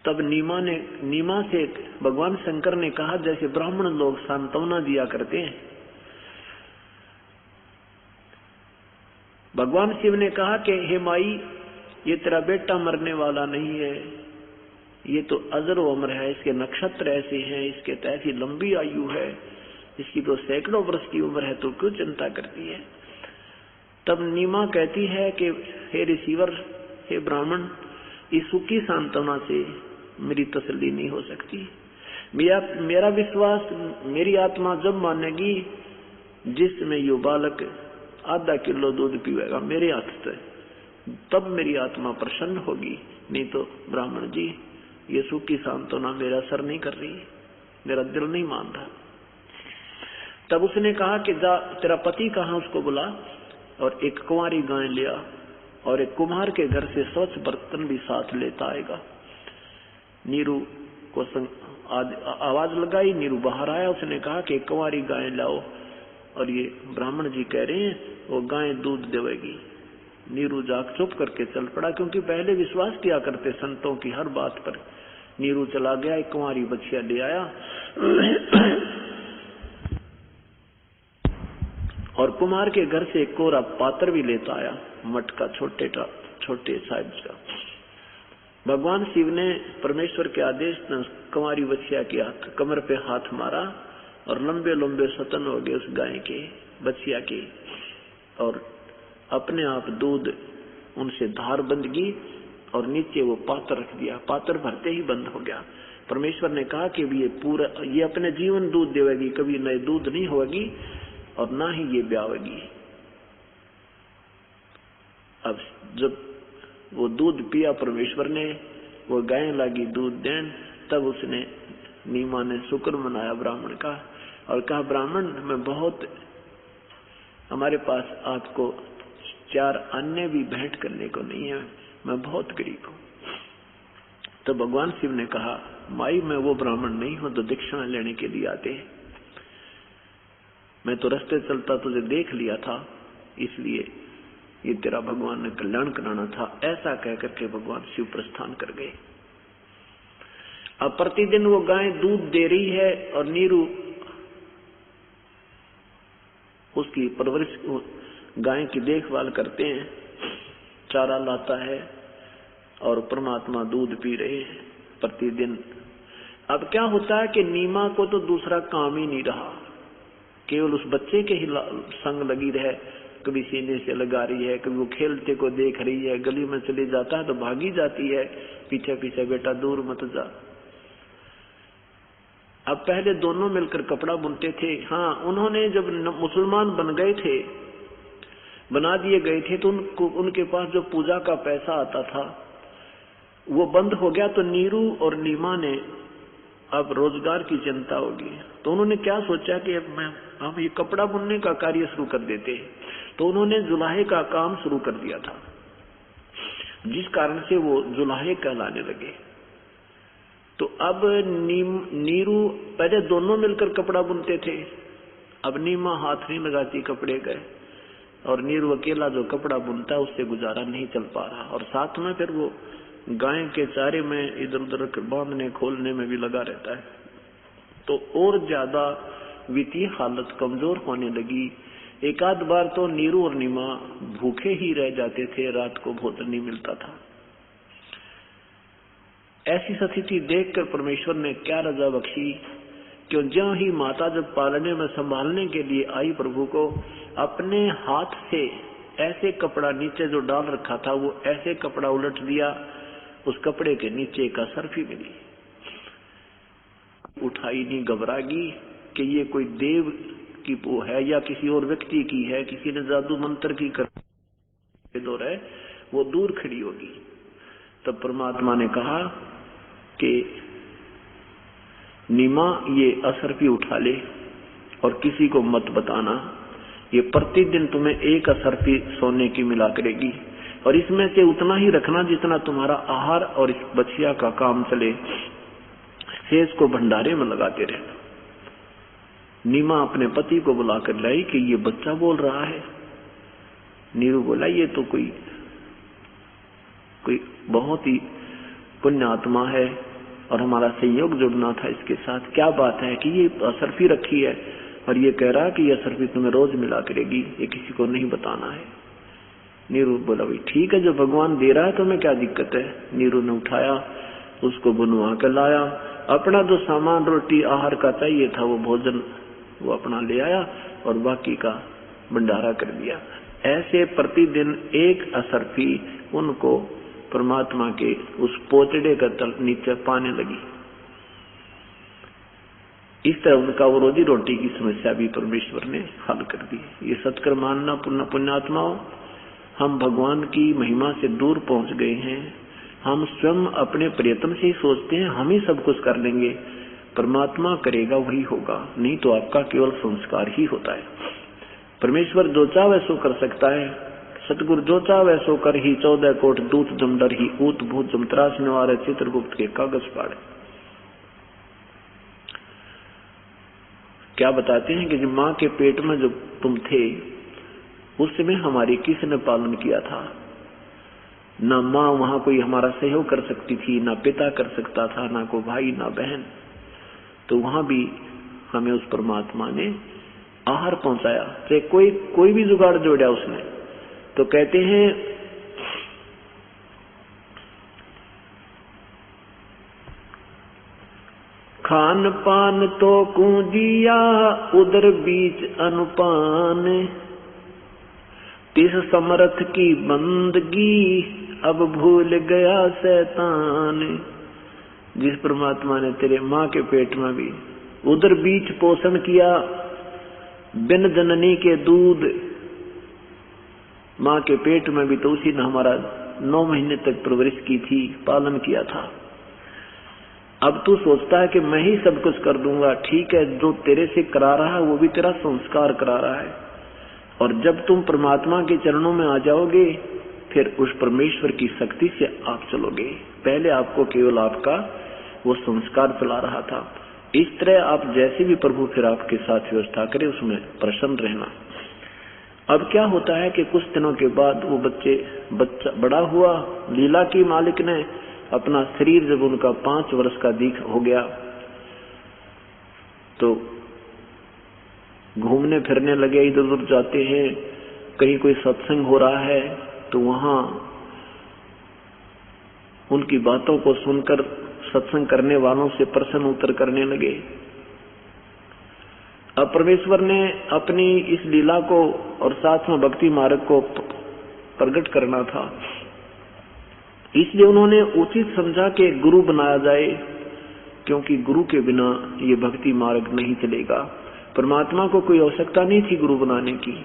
तब नीमा से भगवान शंकर ने कहा, जैसे ब्राह्मण लोग सांत्वना दिया करते हैं, भगवान शिव ने कहा कि हे माई, ये तेरा बेटा मरने वाला नहीं है, ये तो अजर उम्र है, इसके नक्षत्र ऐसे हैं, इसके तो ऐसी लंबी आयु है, इसकी तो सैकड़ों वर्ष की उम्र है, तो क्यों चिंता करती है। तब नीमा कहती है कि हे रिसीवर, हे ब्राह्मण, इस सुखी सांत्वना से मेरी तसल्ली नहीं हो सकती। मेरा विश्वास मेरी आत्मा जब मानेगी जिसमें यो बालक आधा किलो दूध पीवेगा मेरे हाथ से, तब मेरी आत्मा प्रसन्न होगी। नहीं तो ब्राह्मण जी, ये सुखी सांत्वना मेरा असर नहीं कर रही, मेरा दिल नहीं मान रहा। तब उसने कहा कि जा, तेरा पति कहाँ, उसको बुला और एक कुंवारी गाय लिया, और एक कुम्हार के घर से स्वच्छ बर्तन भी साथ लेता आएगा। नीरू को आवाज लगाई, नीरू बाहर आया, उसने कहा कि कुंवारी गाय लाओ, और ये ब्राह्मण जी कह रहे हैं वो गाय दूध देवेगी। नीरू जाग चुप करके चल पड़ा, क्योंकि पहले विश्वास किया करते संतों की हर बात पर। नीरू चला गया, एक कुंवारी बच्चिया ले आया और कुम्हार के घर से एक कोरा पात्र भी लेता आया, मटका छोटे साइज का। भगवान शिव ने परमेश्वर के आदेश से कुंवारी बच्चिया के कमर पे हाथ मारा, और लंबे लंबे सतन हो गए उस गाय के, बच्चिया के, और अपने आप दूध उनसे धार बंध गई, और नीचे वो पात्र रख दिया। पात्र भरते ही बंद हो गया। परमेश्वर ने कहा कि ये अपने जीवन दूध देवेगी, कभी नए दूध नहीं होगी, और ना ही ये ब्यावेगी। अब जब वो दूध पिया परमेश्वर ने, वो गाय लगी दूध देन, तब उसने नीमा ने शुक्र मनाया ब्राह्मण का, और कहा, ब्राह्मण, मैं बहुत, हमारे पास आपको 4 अन्य भी भेंट करने को नहीं है, मैं बहुत गरीब हूं। तो भगवान शिव ने कहा, माई, मैं वो ब्राह्मण नहीं हूं तो दक्षिणा लेने के लिए आते हैं, मैं तो रास्ते चलता तुझे देख लिया था, इसलिए ये तेरा भगवान ने कल्याण कराना था। ऐसा कहकर के भगवान शिव प्रस्थान कर गए। अब प्रतिदिन वो गाय दूध दे रही है, और नीरू उसकी परवरिश, गाय की देखभाल करते हैं, चारा लाता है, और परमात्मा दूध पी रहे हैं प्रतिदिन। अब क्या होता है कि नीमा को तो दूसरा काम ही नहीं रहा, केवल उस बच्चे के ही संग लगी रहे, कभी सीने से लगा रही है, कभी वो खेलते को देख रही है, गली में चले जाता है तो भागी जाती है, पीछे पीछे, बेटा दूर मत जा। अब पहले दोनों मिलकर कपड़ा बुनते थे। हाँ, उन्होंने जब मुसलमान बन गए थे, बना दिए गए थे, तो उनके पास जो पूजा का पैसा आता था वो बंद हो गया। तो नीरू और नीमा ने अब रोजगार की चिंता होगी, तो उन्होंने क्या सोचा कि अब हम ये कपड़ा बुनने का कार्य शुरू कर देते। तो उन्होंने जुलाहे का काम शुरू कर दिया था, जिस कारण से वो जुलाहे कहलाने लगे। तो अब नीरू, पहले दोनों मिलकर कपड़ा बुनते थे, अब नीमा हाथ नहीं लगाती कपड़े गए, और नीरू अकेला जो कपड़ा बुनता है उससे गुजारा नहीं चल पा रहा, और साथ में फिर वो गाय के चारे में इधर उधर बांधने खोलने में भी लगा रहता है। तो और ज्यादा वित्तीय हालत कमजोर होने लगी। एक आध बार तो नीरू और नीमा भूखे ही रह जाते थे, रात को भोजन नहीं मिलता था। ऐसी स्थिति देखकर परमेश्वर ने क्या रजा बख्शी, क्यों ज्यों ही माता जब पालने में संभालने के लिए आई प्रभु को, अपने हाथ से ऐसे कपड़ा नीचे जो डाल रखा था वो ऐसे कपड़ा उलट दिया, उस कपड़े के नीचे एक असरफी मिली। उठाई नहीं, घबरागी कि ये कोई देव की वो है या किसी और व्यक्ति की है, किसी ने जादू मंत्र की कर दो रहे, वो दूर खड़ी होगी। तब परमात्मा ने कहा कि नीमा ये असरफी उठा ले और किसी को मत बताना, ये प्रतिदिन तुम्हें एक असरफी सोने की मिला करेगी और इसमें से उतना ही रखना जितना तुम्हारा आहार और इस बछिया का काम चले, शेष को भंडारे में लगाते रहना। नीमा अपने पति को बुलाकर लाई कि ये बच्चा बोल रहा है। नीरू बोला ये तो कोई बहुत ही पुण्य आत्मा है और हमारा संयोग जुड़ना था इसके साथ। क्या बात है कि ये असरफी रखी है और ये कह रहा कि ये असरफी तुम्हें रोज मिला करेगी, ये किसी को नहीं बताना है। नीरू बोला भाई ठीक है, जो भगवान दे रहा है तुम्हें क्या दिक्कत है। नीरू ने उठाया, उसको बुनवा कर लाया, अपना जो सामान रोटी आहार का चाहिए था वो भोजन वो अपना ले आया और बाकी का भंडारा कर दिया। ऐसे प्रतिदिन एक असरफी उनको परमात्मा के उस पोचड़े का तल नीचे पाने लगी। इस तरह उनका वो रोजी रोटी की समस्या भी परमेश्वर ने हल कर दी। ये सत्कर मानना पुण्यात्माओं, हम भगवान की महिमा से दूर पहुंच गए हैं। हम स्वयं अपने प्रयत्न से ही सोचते हैं हम ही सब कुछ कर लेंगे, परमात्मा करेगा वही होगा, नहीं तो आपका केवल संस्कार ही होता है। परमेश्वर जो चाहे सो कर सकता है। सतगुरु जो चाहे सो कर ही 14 कोट दूत जमडर ही ऊत भूत जमत्रास निवारे चित्रगुप्त के कागज पाड़े। क्या बताते हैं कि जब माँ के पेट में जब तुम थे उस समय हमारी किसने पालन किया था? ना माँ वहां कोई हमारा सहयोग कर सकती थी, ना पिता कर सकता था, ना कोई भाई ना बहन। तो वहां भी हमें उस परमात्मा ने आहार पहुंचाया, चाहे कोई भी जुगाड़ जोड़ा उसने। तो कहते हैं खान पान तो कूजिया उधर बीच अनुपान, तिस समर्थ की बंदगी अब भूल गया शैतान। जिस परमात्मा ने तेरे माँ के पेट में भी उधर बीच पोषण किया, बिन जननी के दूध, माँ के पेट में भी तो उसी ने हमारा 9 महीने तक परवरिश की थी, पालन किया था। अब तू सोचता है कि मैं ही सब कुछ कर दूंगा। ठीक है, जो तेरे से करा रहा है वो भी तेरा संस्कार करा रहा है। और जब तुम परमात्मा के चरणों में आ जाओगे फिर उस परमेश्वर की शक्ति से आप चलोगे। पहले आपको केवल आपका वो संस्कार चला रहा था। इस तरह आप जैसे भी प्रभु फिर आपके साथ व्यवस्था करे उसमें प्रसन्न रहना। अब क्या होता है कि कुछ दिनों के बाद वो बच्चा बड़ा हुआ। लीला की मालिक ने अपना शरीर जब उनका 5 वर्ष का दीख हो गया तो घूमने फिरने लगे, इधर उधर जाते हैं। कहीं कोई सत्संग हो रहा है तो वहां उनकी बातों को सुनकर सत्संग करने वालों से प्रश्न उत्तर करने लगे। अब परमेश्वर ने अपनी इस लीला को और साथ में भक्ति मार्ग को प्रकट करना था, इसलिए उन्होंने उचित समझा कि गुरु बनाया जाए, क्योंकि गुरु के बिना ये भक्ति मार्ग नहीं चलेगा। परमात्मा को कोई आवश्यकता नहीं थी गुरु बनाने की।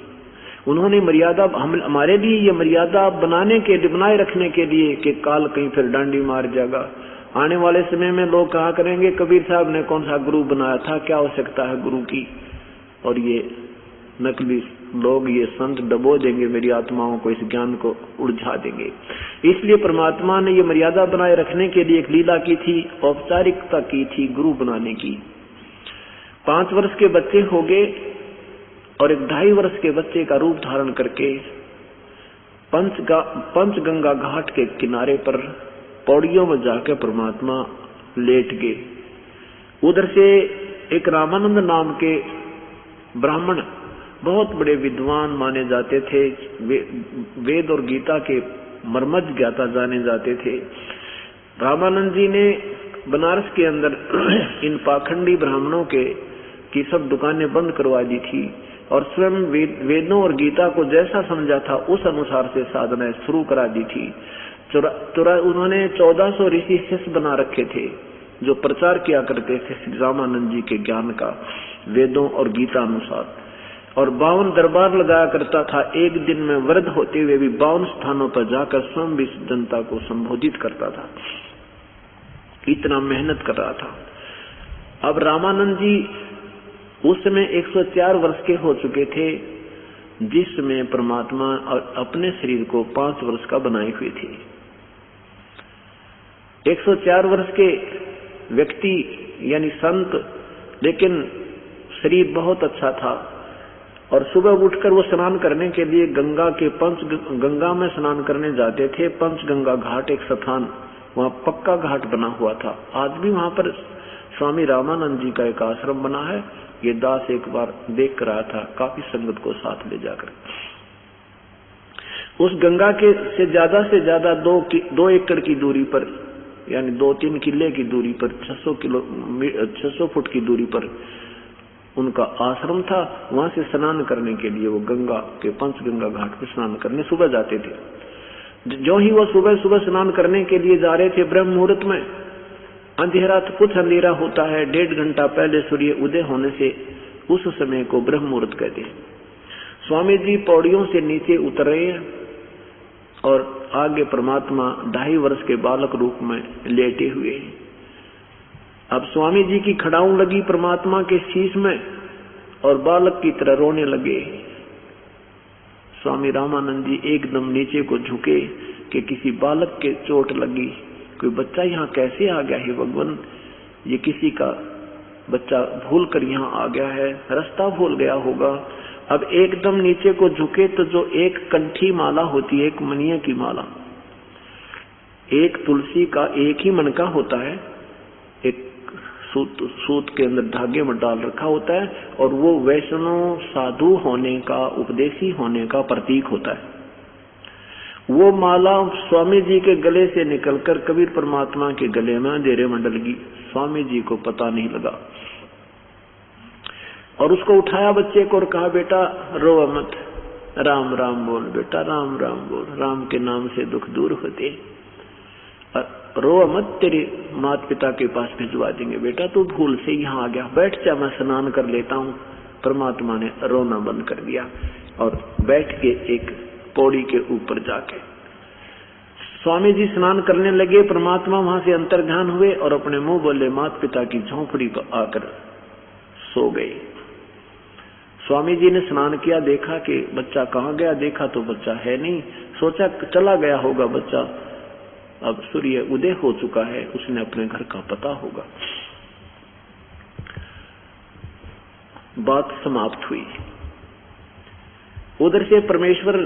उन्होंने मर्यादा हमारे लिए ये मर्यादा बनाए रखने के लिए कि काल कहीं फिर डांडी मार जाएगा। आने वाले समय में लोग कहा करेंगे कबीर साहब ने कौन सा गुरु बनाया था, क्या आवश्यकता है गुरु की। और ये नकली लोग, ये संत डबो देंगे मेरी आत्माओं को, इस ज्ञान को उलझा देंगे। इसलिए परमात्मा ने ये मर्यादा बनाए रखने के लिए एक लीला की थी, औपचारिकता की थी गुरु बनाने की। 5 वर्ष के बच्चे हो गए और एक 2.5 वर्ष के बच्चे का रूप धारण करके पंचगंगा घाट के किनारे पर पौड़ियों में जाकर परमात्मा लेट गए। उधर से एक रामानंद नाम के ब्राह्मण, बहुत बड़े विद्वान माने जाते थे, वेद और गीता के मर्मज्ञ ज्ञाता जाने जाते थे। रामानंद जी ने बनारस के अंदर इन पाखंडी ब्राह्मणों की सब दुकानें बंद करवा दी थी और स्वयं वेदों और गीता को जैसा समझा था उस अनुसार से साधना शुरू करा दी थी। उन्होंने 1400 ऋषि शिष्य बना रखे थे जो प्रचार किया करते थे श्री रामानंद जी के ज्ञान का वेदों और गीता अनुसार, और 52 दरबार लगाया करता था। एक दिन में वृद्ध होते हुए भी 52 स्थानों पर जाकर स्वयं भी जनता को संबोधित करता था। इतना मेहनत कर रहा था। अब रामानंद जी उस समय 104 वर्ष के हो चुके थे, जिस समय परमात्मा अपने शरीर को 5 वर्ष का बनाए हुए थे। 104 वर्ष के व्यक्ति यानी संत, लेकिन शरीर बहुत अच्छा था। और सुबह उठकर वो स्नान करने के लिए गंगा में स्नान करने जाते थे। पंचगंगा घाट एक स्थान, वहाँ पक्का घाट बना हुआ था। आज भी वहाँ पर स्वामी रामानंद जी का एक आश्रम बना है। ये दास एक बार देख कर आया था, काफी संगत को साथ ले जाकर। उस गंगा के से ज्यादा 2 एकड़ की दूरी पर, यानी 2-3 किले की दूरी पर, 600 फुट की दूरी पर उनका आश्रम था। वहां से स्नान करने के लिए वो गंगा के पंचगंगा घाट पे स्नान करने सुबह जाते थे। जो ही वो सुबह स्नान करने के लिए जा रहे थे, ब्रह्म मुहूर्त में अंधेरा, तो कुछ अंधेरा होता है 1.5 घंटा पहले सूर्य उदय होने से, उस समय को ब्रह्म मुहूर्त कहते हैं। स्वामी जी पौड़ियों से नीचे उतर रहे हैं और आगे परमात्मा 2.5 वर्ष के बालक रूप में लेटे हुए हैं। अब स्वामी जी की खड़ाऊ लगी परमात्मा के शीश में और बालक की तरह रोने लगे। स्वामी रामानंद जी एकदम नीचे को झुके कि किसी बालक के चोट लगी, कोई बच्चा यहाँ कैसे आ गया है भगवान, ये किसी का बच्चा भूल कर यहाँ आ गया है, रास्ता भूल गया होगा। अब एकदम नीचे को झुके तो जो एक कंठी माला होती है, एक मनिया की माला, एक तुलसी का एक ही मनका होता है, एक सूत के अंदर धागे में डाल रखा होता है, और वो वैष्णव साधु होने का, उपदेशी होने का प्रतीक होता है। वो माला स्वामी जी के गले से निकलकर कबीर परमात्मा के गले में अंधेरे में डल गई। स्वामी जी को पता नहीं लगा और उसको उठाया बच्चे को और कहा, बेटा रो मत, राम राम बोल बेटा, राम राम बोल, राम के नाम से दुख दूर होते, रो मत, तेरे माता पिता के पास भिजवा देंगे बेटा, तू भूल से यहाँ आ गया, बैठ जा मैं स्नान कर लेता हूँ। परमात्मा ने रोना बंद कर दिया और बैठ के एक पौड़ी के ऊपर जाके स्वामी जी स्नान करने लगे। परमात्मा वहां से अंतर्ध्यान हुए और अपने मुंह बोले माता पिता की झोंपड़ी पर आकर सो गए। स्वामी जी ने स्नान किया, देखा कि बच्चा कहाँ गया, देखा तो बच्चा है नहीं, सोचा चला गया होगा बच्चा, अब सूर्य उदय हो चुका है, उसने अपने घर का पता होगा। बात समाप्त हुई। उधर से परमेश्वर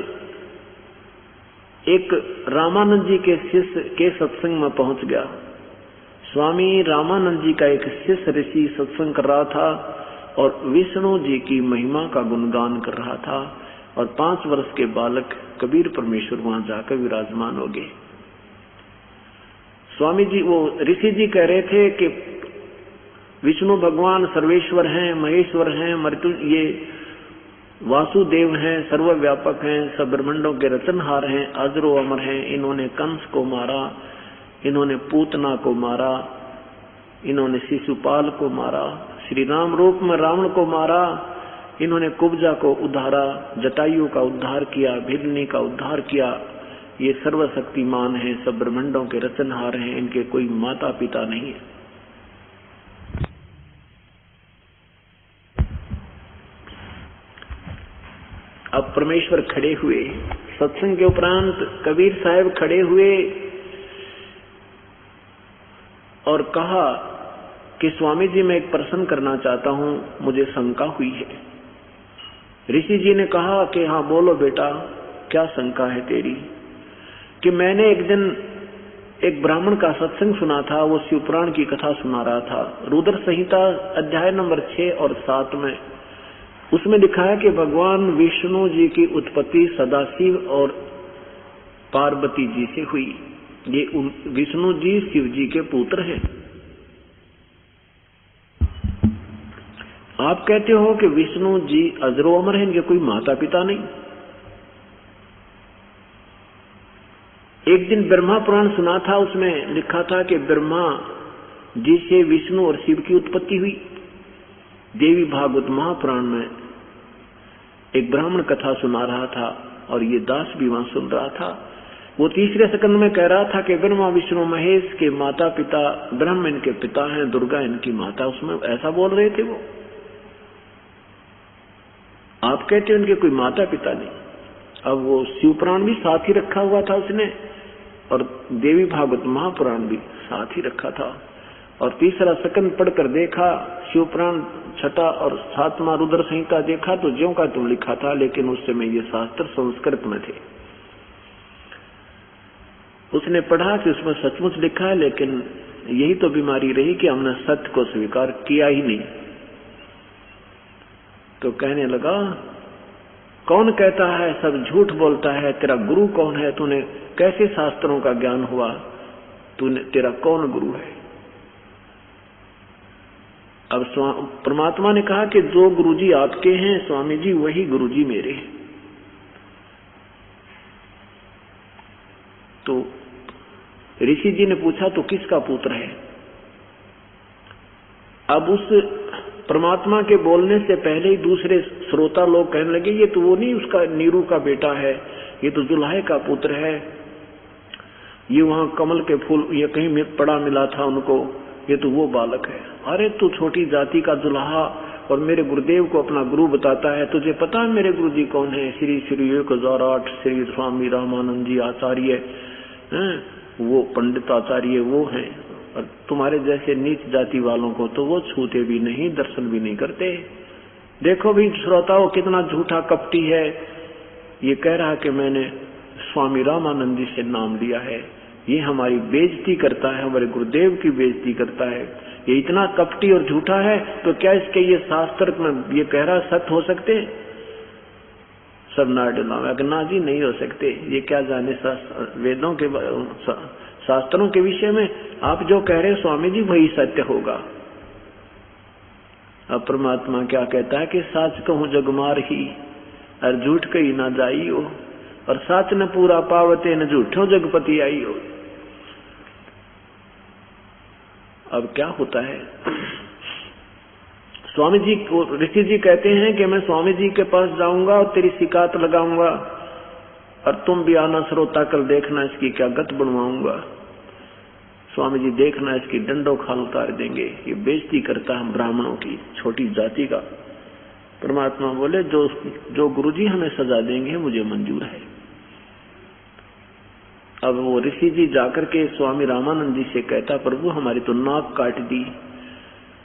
एक रामानंद जी के शिष्य के सत्संग में पहुंच गया। स्वामी रामानंद जी का एक शिष्य ऋषि सत्संग कर रहा था और विष्णु जी की महिमा का गुणगान कर रहा था, और 5 वर्ष के बालक कबीर परमेश्वर वहां जाकर विराजमान हो गए। स्वामी जी, वो ऋषि जी कह रहे थे कि विष्णु भगवान सर्वेश्वर हैं, महेश्वर हैं, मृत्यु ये वासुदेव हैं, सर्वव्यापक हैं, सब ब्रह्मांडों के रचनहार हैं, अजरो अमर हैं। इन्होंने कंस को मारा, इन्होंने पूतना को मारा, इन्होंने शिशुपाल को मारा, श्री राम रूप में रावण को मारा, इन्होंने कुब्जा को उद्धारा, जटायु का उद्धार किया, भिलनी का उद्धार किया। ये सर्वशक्तिमान हैं, सब ब्रह्मांडों के रचनहार हैं, इनके कोई माता पिता नहीं है। अब परमेश्वर खड़े हुए, सत्संग के उपरांत कबीर साहब खड़े हुए और कहा कि स्वामी जी मैं एक प्रश्न करना चाहता हूं, मुझे शंका हुई है। ऋषि जी ने कहा कि हाँ बोलो बेटा, क्या शंका है तेरी? कि मैंने एक दिन एक ब्राह्मण का सत्संग सुना था, वो शिवपुराण की कथा सुना रहा था। रुद्र संहिता अध्याय नंबर 6 और 7 में उसमें लिखा है कि भगवान विष्णु जी की उत्पत्ति सदाशिव और पार्वती जी से हुई। ये विष्णु जी शिव जी के पुत्र हैं। आप कहते हो कि विष्णु जी अजरो अमर हैं, इनके कोई माता पिता नहीं। एक दिन ब्रह्मा पुराण सुना था, उसमें लिखा था कि ब्रह्मा जी से विष्णु और शिव की उत्पत्ति हुई। देवी भागवत महापुराण में एक ब्राह्मण कथा सुना रहा था और ये दास भी वहां सुन रहा था। वो तीसरे स्कंद में कह रहा था कि ब्रह्मा विष्णु महेश के माता पिता, ब्रह्म इनके पिता हैं, दुर्गा इनकी माता, उसमें ऐसा बोल रहे थे वो। आप कहते हैं उनके कोई माता पिता नहीं। अब वो शिवपुराण भी साथ ही रखा हुआ था उसने, और देवी भागवत महापुराण भी साथ ही रखा था। और तीसरा स्कंद पढ़कर देखा, शिवपुराण छठा और सातवां रुद्र संहिता देखा तो ज्यों का त्यों लिखा था, लेकिन उस समय ये शास्त्र संस्कृत में थे। उसने पढ़ा कि उसमें सचमुच लिखा है, लेकिन यही तो बीमारी रही कि हमने सत्य को स्वीकार किया ही नहीं। तो कहने लगा, कौन कहता है सब झूठ बोलता है, तेरा गुरु कौन है, तूने कैसे शास्त्रों का ज्ञान हुआ, तूने तेरा कौन गुरु है? अब परमात्मा ने कहा कि जो गुरुजी आपके हैं स्वामी जी, वही गुरुजी मेरे हैं। तो ऋषि जी ने पूछा तो किसका पुत्र है? अब उस परमात्मा के बोलने से पहले ही दूसरे श्रोता लोग कहने लगे, ये तो वो नहीं, उसका नीरू का बेटा है, ये तो जुल्हे का पुत्र है, ये वहां कमल के फूल ये कहीं पड़ा मिला था उनको, ये तो वो बालक है। अरे तू छोटी जाति का जुल्हा और मेरे गुरुदेव को अपना गुरु बताता है, तुझे पता है मेरे गुरु जी कौन है? श्री श्री 1008 श्री स्वामी रामानंद जी आचार्य, वो पंडित आचार्य वो हैं। और तुम्हारे जैसे नीच जाति वालों को तो वो छूते भी नहीं, दर्शन भी नहीं करते। देखो भी श्रोताओं कितना झूठा कपटी है, ये कह रहा कि मैंने स्वामी रामानंद जी से नाम लिया है, ये हमारी बेइज्जती करता है, हमारे गुरुदेव की बेइज्जती करता है। ये इतना कपटी और झूठा है, तो क्या इसके ये शास्त्र में ये कह रहा सत्य हो सकते? सब ना जी नहीं हो सकते। ये क्या जाने वेदों के शास्त्रों के विषय में, आप जो कह रहे स्वामी जी वही सत्य होगा। अब परमात्मा क्या कहता है कि साच कहूं जगमार ही और झूठ कही ना जाई हो, और साच न पूरा पावते न झूठो जगपति आई हो। अब क्या होता है, स्वामी जी को ऋषि जी कहते हैं कि मैं स्वामी जी के पास जाऊंगा और तेरी शिकायत लगाऊंगा, और तुम भी आना श्रोता, कल देखना इसकी क्या गत बनवाऊंगा। स्वामी जी देखना इसकी डंडों खाल उतार देंगे, ये बेइज्जती करता है ब्राह्मणों की, छोटी जाति का। परमात्मा बोले जो गुरुजी हमें सजा देंगे मुझे मंजूर है। अब वो ऋषि जी जाकर के स्वामी रामानंद जी से कहता, प्रभु हमारी तो नाक काट दी,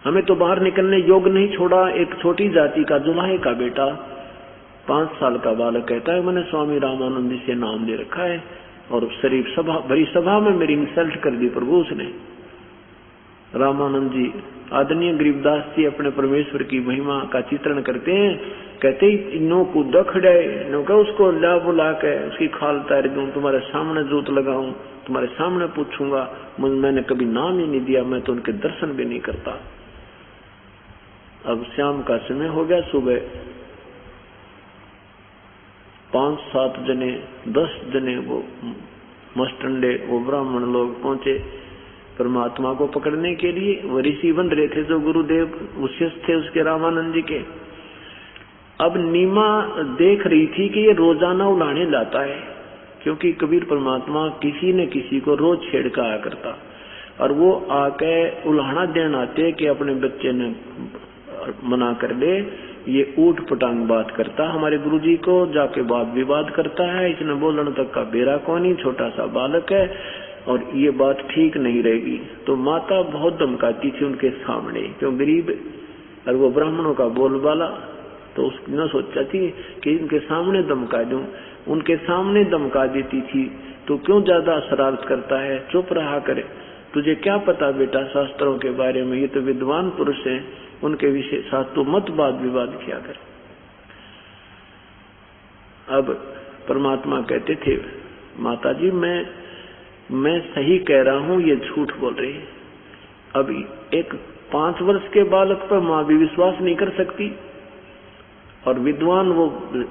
हमें तो बाहर निकलने योग्य नहीं छोड़ा। एक छोटी जाति का जुल्हे का बेटा 5 साल का बालक कहता है मैंने स्वामी रामानंद जी से नाम ले रखा है, और शरीफ सभा भरी सभा में मेरी इंसल्ट कर दी प्रभु उसने। रामानंद जी आदरणीय गरीबदास जी अपने परमेश्वर की महिमा का चित्रण करते हैं, कहते ही इनो को दखड़े नो का उसको ला बुला के उसकी खाल उतार दूं, तुम्हारे सामने जोत लगाऊं, तुम्हारे सामने पूछूंगा, मैंने कभी नाम ही नहीं दिया, मैं तो उनके दर्शन भी नहीं करता। अब शाम का समय हो गया, सुबह 5-7 जने 10 जने वो मस्टंडे वो ब्राह्मण लोग पहुंचे परमात्मा को पकड़ने के लिए। वो ऋषि बन रहे थे जो गुरुदेव शिष्य थे उसके रामानंद जी के। अब नीमा देख रही थी कि ये रोजाना उलाने लाता है, क्योंकि कबीर परमात्मा किसी न किसी को रोज छेड़ कर आया करता, और वो आके उल्हाना देन आते कि अपने बच्चे ने मना कर ले, ये ऊट पटांग बात करता, हमारे गुरुजी को जाके वाद विवाद करता है, इसने बोलने तक का बेरा कौन ही, छोटा सा बालक है, और ये बात ठीक नहीं रहेगी। तो माता बहुत धमकाती थी उनके सामने, क्यों गरीब और वो ब्राह्मणों का बोलबाला, तो उसने सोचा थी कि इनके सामने धमका दूं, उनके सामने धमका देती थी तो क्यों ज्यादा शरारत करता है, चुप रहा करे, तुझे क्या पता बेटा शास्त्रों के बारे में, ये तो विद्वान पुरुष हैं, उनके विषय साथ तो मत वाद विवाद किया कर। अब परमात्मा कहते थे माता जी मैं सही कह रहा हूं, ये झूठ बोल रही है। अब एक 5 वर्ष के बालक पर माँ भी विश्वास नहीं कर सकती, और विद्वान वो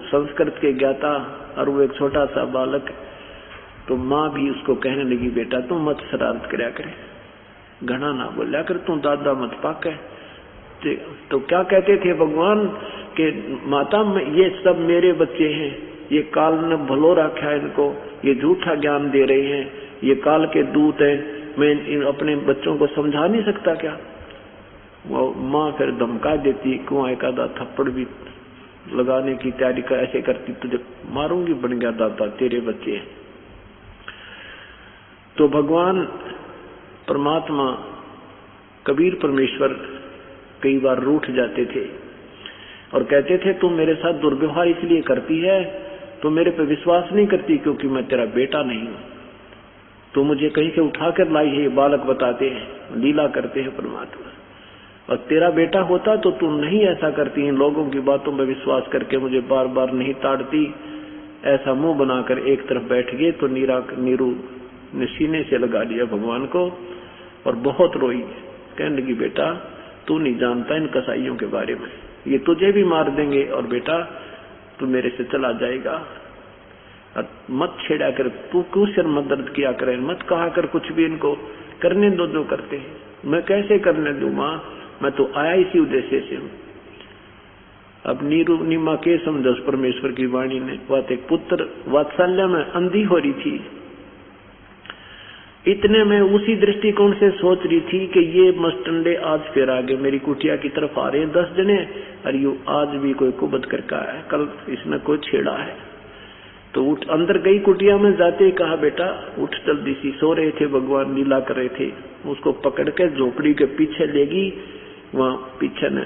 संस्कृत के ज्ञाता, और वो एक छोटा सा बालक। तो माँ भी उसको कहने लगी, बेटा तू मत शरारत करया करे, घना ना बोलिया कर, तू दादा मत पाके। तो क्या कहते थे भगवान कि माता ये सब मेरे बच्चे हैं, ये काल ने भलो रखा है इनको, ये झूठा ज्ञान दे रहे हैं, ये काल के दूत हैं, मैं अपने बच्चों को समझा नहीं सकता क्या? वो माँ फिर धमका देती, कुआं एक आधा थप्पड़ भी लगाने की तैयारी कर ऐसे करती, तुझे मारूंगी, बन गया दादा तेरे बच्चे हैं। तो भगवान परमात्मा कबीर परमेश्वर कई बार रूठ जाते थे और कहते थे तुम मेरे साथ दुर्व्यवहार इसलिए करती है, तुम मेरे पे विश्वास नहीं करती क्योंकि मैं तेरा बेटा नहीं हूं, तो मुझे कहीं से उठा कर लाई है। ये बालक बताते हैं, लीला करते हैं परमात्मा। और तेरा बेटा होता तो तू नहीं ऐसा करती, इन लोगों की बातों पर विश्वास करके मुझे बार बार नहीं ताड़ती, ऐसा मुंह बनाकर एक तरफ बैठ गए। तो नीरू ने सीने से लगा लिया भगवान को और बहुत रोई, कहने लगी बेटा तू नहीं जानता इन कसाईयों के बारे में, ये तुझे भी मार देंगे और बेटा तू मेरे से चला जाएगा। और मत छेड़ा कर, तू क्यों सिर मत दर्द किया करे, मत कहा कर कुछ भी, इनको करने दो जो करते हैं। मैं कैसे करने दूं माँ, मैं तो आया इसी उद्देश्य से हूँ। अब नीमा के समझ परमेश्वर की वाणी ने बात, एक पुत्र वात्सल्य में अंधी हो रही थी, इतने में उसी दृष्टिकोण से सोच रही थी कि ये मस्टंडे आज फिर आगे मेरी कुटिया की तरफ आ रहे हैं 10 जने, और यू आज भी कोई कुबत करके आया है, कल इसने कोई छेड़ा है। तो उठ अंदर गई, कुटिया में जाते ही कहा बेटा उठ जल्दी सी। सो रहे थे भगवान, लीला कर रहे थे, उसको पकड़ के झोपड़ी के पीछे ले गई। वहां पीछे ने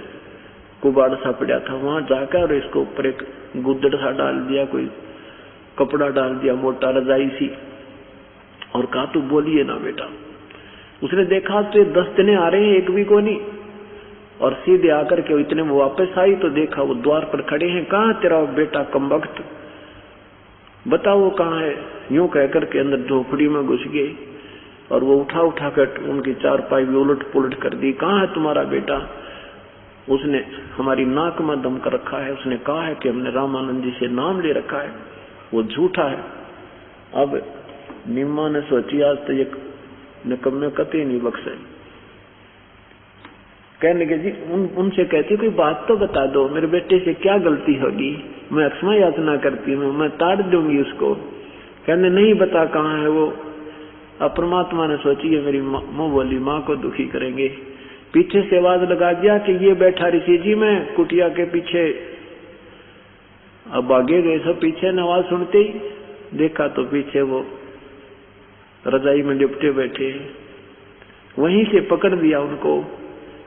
कुबाड़ सा पड़ा था, वहां जाकर और इसको ऊपर एक गुद्दड़ सा डाल दिया, कोई कपड़ा डाल दिया मोटा रजाई सी, और कहा तू बोलिए ना बेटा। उसने देखा तो 10 जने आ रहे हैं, एक भी को नहीं, और सीधे आकर के इतने वो वापस आई तो देखा वो द्वार पर खड़े हैं। कहाँ तेरा बेटा कमबख्त, बताओ वो कहाँ है? यूं कहकर के अंदर झोपड़ी में घुस गए और वो उठा कर उनकी चारपाई भी उलट पुलट कर दी। कहाँ है तुम्हारा बेटा? उसने हमारी नाक में दम कर रखा है, उसने कहा है कि हमने रामानंद जी से नाम ले रखा है, वो झूठा है। अब निम्मा ने सोची आज तो ये निकम्मे कतई नहीं बख्शे। कहने के जी उनसे कहती कोई बात तो बता दो, मेरे बेटे से क्या गलती होगी, मैं क्षमा याचना करती हूँ, मैं ताड़ दूंगी उसको। कहने नहीं बता कहाँ है वो। अब परमात्मा ने सोची है मेरी मुंह बोली माँ को दुखी करेंगे, पीछे से आवाज लगा दिया कि ये बैठा ऋषि जी में कुटिया के पीछे। अब आगे गए सब, पीछे ने आवाज सुनते ही देखा तो पीछे वो रजाई में लिपटे बैठे, वहीं से पकड़ लिया उनको,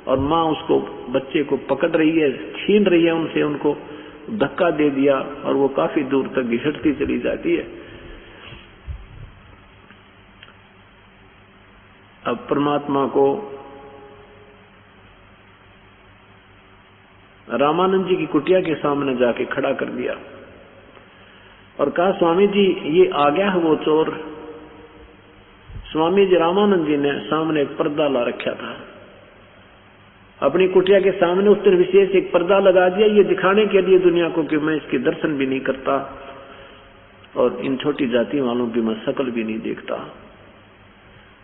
और माँ उसको बच्चे को पकड़ रही है, छीन रही है उनसे, उनको धक्का दे दिया और वो काफी दूर तक घिसटती चली जाती है। अब परमात्मा को रामानंद जी की कुटिया के सामने जाके खड़ा कर दिया और कहा स्वामी जी ये आ गया है वो चोर। स्वामी जी रामानंद जी ने सामने एक पर्दा ला रखा था, अपनी कुटिया के सामने उस तरह विशेष एक पर्दा लगा दिया, ये दिखाने के लिए दुनिया को कि मैं इसके दर्शन भी नहीं करता और इन छोटी जाति वालों की मैं शकल भी नहीं देखता।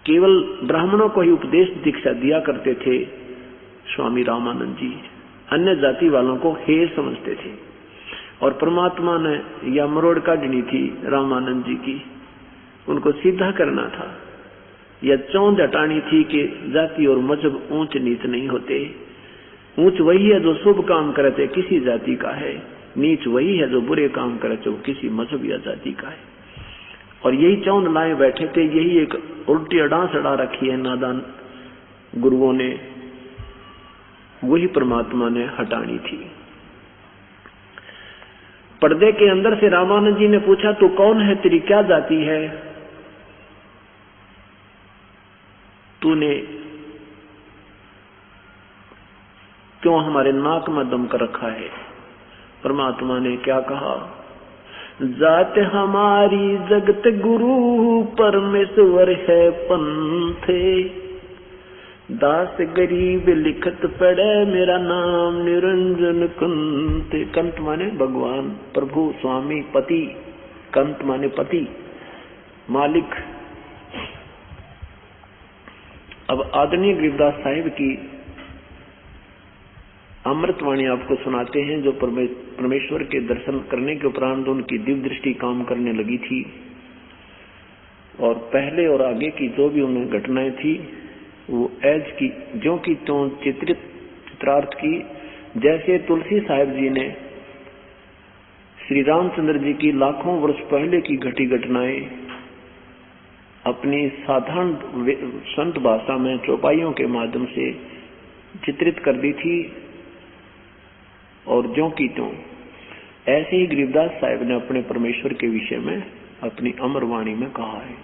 केवल ब्राह्मणों को ही उपदेश दीक्षा दिया करते थे स्वामी रामानंद जी, अन्य जाति वालों को हे समझते थे। और परमात्मा ने यह मरोड़ काटनी थी रामानंद जी की, उनको सीधा करना था। यह चौंध हटानी थी कि जाति और मजहब ऊंच नीच नहीं होते। ऊंच वही है जो शुभ काम करे थे किसी जाति का है, नीच वही है जो बुरे काम करे थे वो किसी मजहब या जाति का है। और यही चौंध लाए बैठे थे, यही एक उल्टी अड़ास अड़ा रखी है नादान गुरुओं ने, वही परमात्मा ने हटानी थी। पर्दे के अंदर से रामानंद जी ने पूछा तू कौन है, तेरी क्या जाति है, तूने क्यों हमारे नाक में दम कर रखा है? परमात्मा ने क्या कहा, जात हमारी जगत गुरु परमेश्वर है पंथे, दास गरीब लिखत पड़े मेरा नाम निरंजन कंत। कंत माने भगवान, प्रभु, स्वामी, पति। कंत माने पति, मालिक। अब आदरणीय गरीबदास साहिब की अमृतवाणी आपको सुनाते हैं, जो परमेश्वर के दर्शन करने के उपरांत उनकी दिव्य दृष्टि काम करने लगी थी, और पहले और आगे की जो भी उन्हें घटनाएं थी वो ऐज की ज्यों की त्यों चित्रार्थ की, जैसे तुलसी साहिब जी ने श्री रामचंद्र जी की लाखों वर्ष पहले की घटी घटनाएं अपनी साधारण संत भाषा में चौपाइयों के माध्यम से चित्रित कर दी थी, और ज्यों की त्यों ऐसे ही गरीबदास साहिब ने अपने परमेश्वर के विषय में अपनी अमर वाणी में कहा है।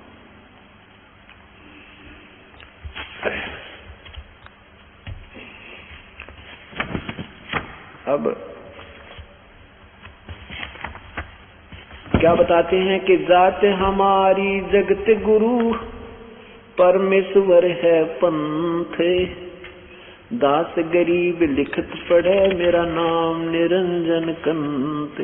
अब क्या बताते हैं कि जात हमारी जगत गुरु परमेश्वर है पंथ, दास गरीब लिखत पढ़े मेरा नाम निरंजन कंत।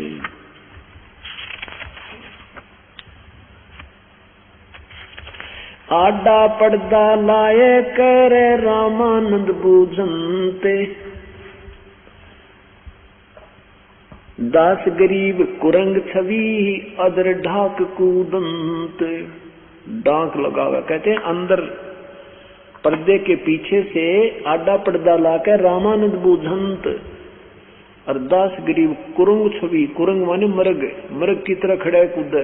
आडा पड़दा लाए करे रामानंद बूझनते, दास गरीब कुरंग छवि अदर ढाक कूदंत। डांक लगावा कहते हैं अंदर पर्दे के पीछे से आडा पर्दा लाकर रामानंद बूझंत, और दास गरीब कुरंग छवि, कुरंग माने मर्ग, मर्ग की तरह खड़ा कूद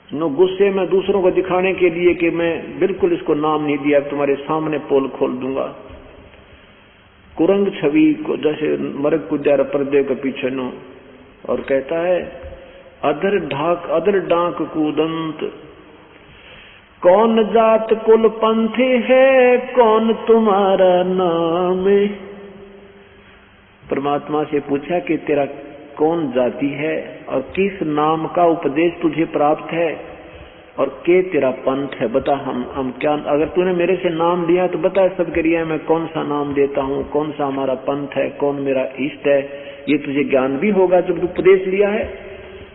नो गुस्से में दूसरों को दिखाने के लिए कि मैं बिल्कुल इसको नाम नहीं दिया, तुम्हारे सामने पोल खोल दूंगा। कुरंग छवि को जैसे मर्ग कूदा पर्दे के पीछे नो, और कहता है अदर डांक कूदंत। कौन जात कुल पंथ है कौन तुम्हारा नाम। परमात्मा से पूछा कि तेरा कौन जाति है और किस नाम का उपदेश तुझे प्राप्त है, और के तेरा पंथ है, बता हम क्या, अगर तूने मेरे से नाम लिया तो बता सब करिए मैं कौन सा नाम देता हूँ, कौन सा हमारा पंथ है, कौन मेरा इष्ट है। ये तुझे ज्ञान भी होगा जब तू उपदेश लिया है।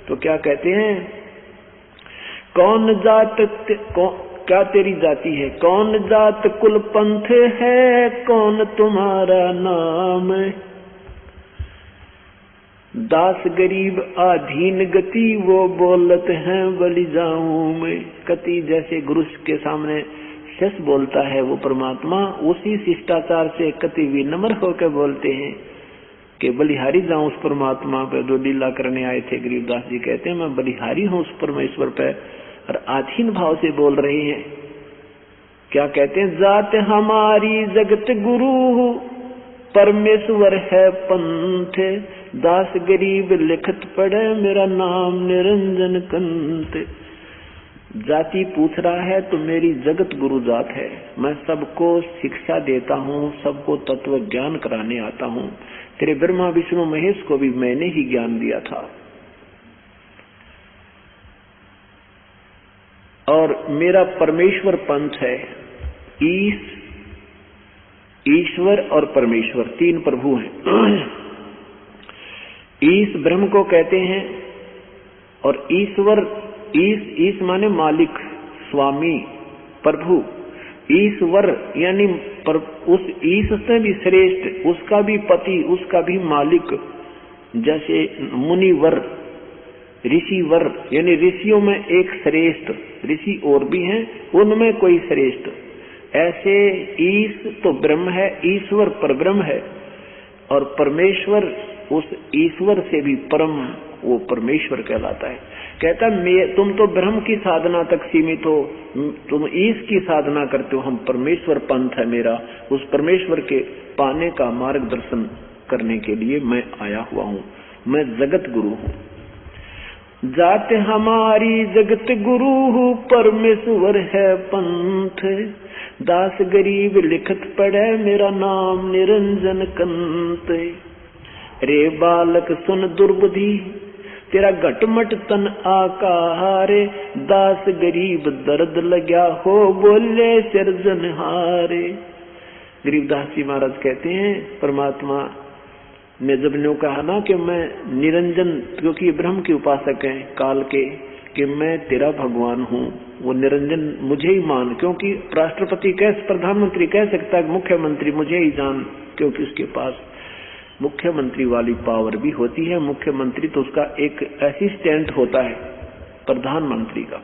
तो क्या कहते हैं, कौन जात क्या तेरी जाति है, कौन जात कुल पंथ है कौन तुम्हारा नाम। दास गरीब आधीन गति वो बोलत हैं बलि जाऊं मैं। कति जैसे गुरु के सामने शिष्य बोलता है वो परमात्मा उसी शिष्टाचार से कति विनम्र होकर बोलते हैं कि बलिहारी जाऊं उस परमात्मा पे जो लीला करने आए थे। गरीबदास जी कहते हैं मैं बलिहारी हूं उस परमेश्वर पे, और आधीन भाव से बोल रहे हैं। क्या कहते हैं, जात हमारी जगत गुरु परमेश्वर है पंथ, दास गरीब लिखत पढ़े मेरा नाम निरंजन कंत। जाति पूछ रहा है तो मेरी जगत गुरु जात है, मैं सबको शिक्षा देता हूँ, सबको तत्व ज्ञान कराने आता हूँ। तेरे ब्रह्मा विष्णु महेश को भी मैंने ही ज्ञान दिया था, और मेरा परमेश्वर पंथ है। ईश्वर और परमेश्वर तीन प्रभु हैं। ईश ब्रह्म को कहते हैं, और ईश्वर ईश माने मालिक, स्वामी, प्रभु। ईश्वर यानी उस ईश से भी श्रेष्ठ, उसका भी पति, उसका भी मालिक। जैसे मुनिवर, ऋषिवर यानी ऋषियों में एक श्रेष्ठ, ऋषि और भी हैं उनमें कोई श्रेष्ठ। ऐसे ईश तो ब्रह्म है, ईश्वर परब्रह्म है, और परमेश्वर उस ईश्वर से भी परम वो परमेश्वर कहलाता है। कहता तुम तो ब्रह्म की साधना तक सीमित हो, तुम ईश की साधना करते हो, हम परमेश्वर पंथ है मेरा, उस परमेश्वर के पाने का मार्गदर्शन करने के लिए मैं आया हुआ हूँ, मैं जगत गुरु हूँ। जात हमारी जगत गुरु परमेश्वर है पंथ, दास गरीब लिखत पढ़े मेरा नाम निरंजन कंत। रे बालक सुन दुर्बुद्धि तेरा घटमट तन आकारे, दास गरीब दर्द लग्या हो बोले सिरजनहारे। गरीबदास जी महाराज कहते हैं परमात्मा ने जब ने कहा ना कि मैं निरंजन, क्योंकि ब्रह्म के उपासक हैं काल के, कि मैं तेरा भगवान हूँ, वो निरंजन मुझे ही मान। क्योंकि राष्ट्रपति प्रधानमंत्री कह सकता है मुख्यमंत्री मुझे ही जान, क्योंकि उसके पास मुख्यमंत्री वाली पावर भी होती है। मुख्यमंत्री तो उसका एक असिस्टेंट होता है प्रधानमंत्री का।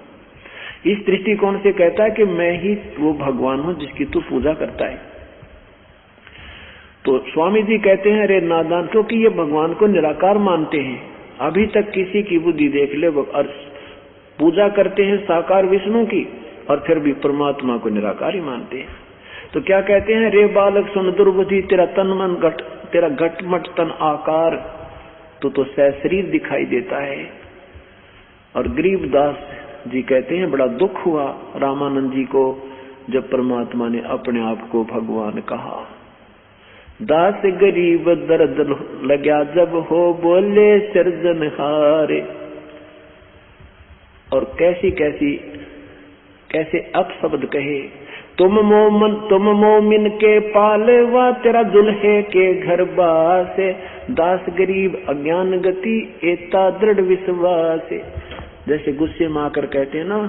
इस दृष्टिकोण से कहता है कि मैं ही वो भगवान हूँ जिसकी तू पूजा करता है। तो स्वामी जी कहते हैं अरे नादान, क्योंकि ये भगवान को निराकार मानते हैं। अभी तक किसी की बुद्धि देख ले, और पूजा करते हैं साकार विष्णु की और फिर भी परमात्मा को निराकार ही मानते हैं। तो क्या कहते हैं, रे बालक सुन दुर्बुद्धि, तेरा तन मन घट, तेरा घटमट तन आकार तो सशरीर दिखाई देता है। और गरीबदास जी कहते हैं बड़ा दुख हुआ रामानंद जी को जब परमात्मा ने अपने आप को भगवान कहा। दास गरीब दर्द लग्या जब हो बोले सृजनहारे। और कैसे अपशब्द कहे, तुम मोमिन के पालवा, तेरा दुल्हे के घर बासे। दास गरीब अज्ञान गति, एता दृढ़ विश्वास। जैसे गुस्से में आकर कहते हैं ना,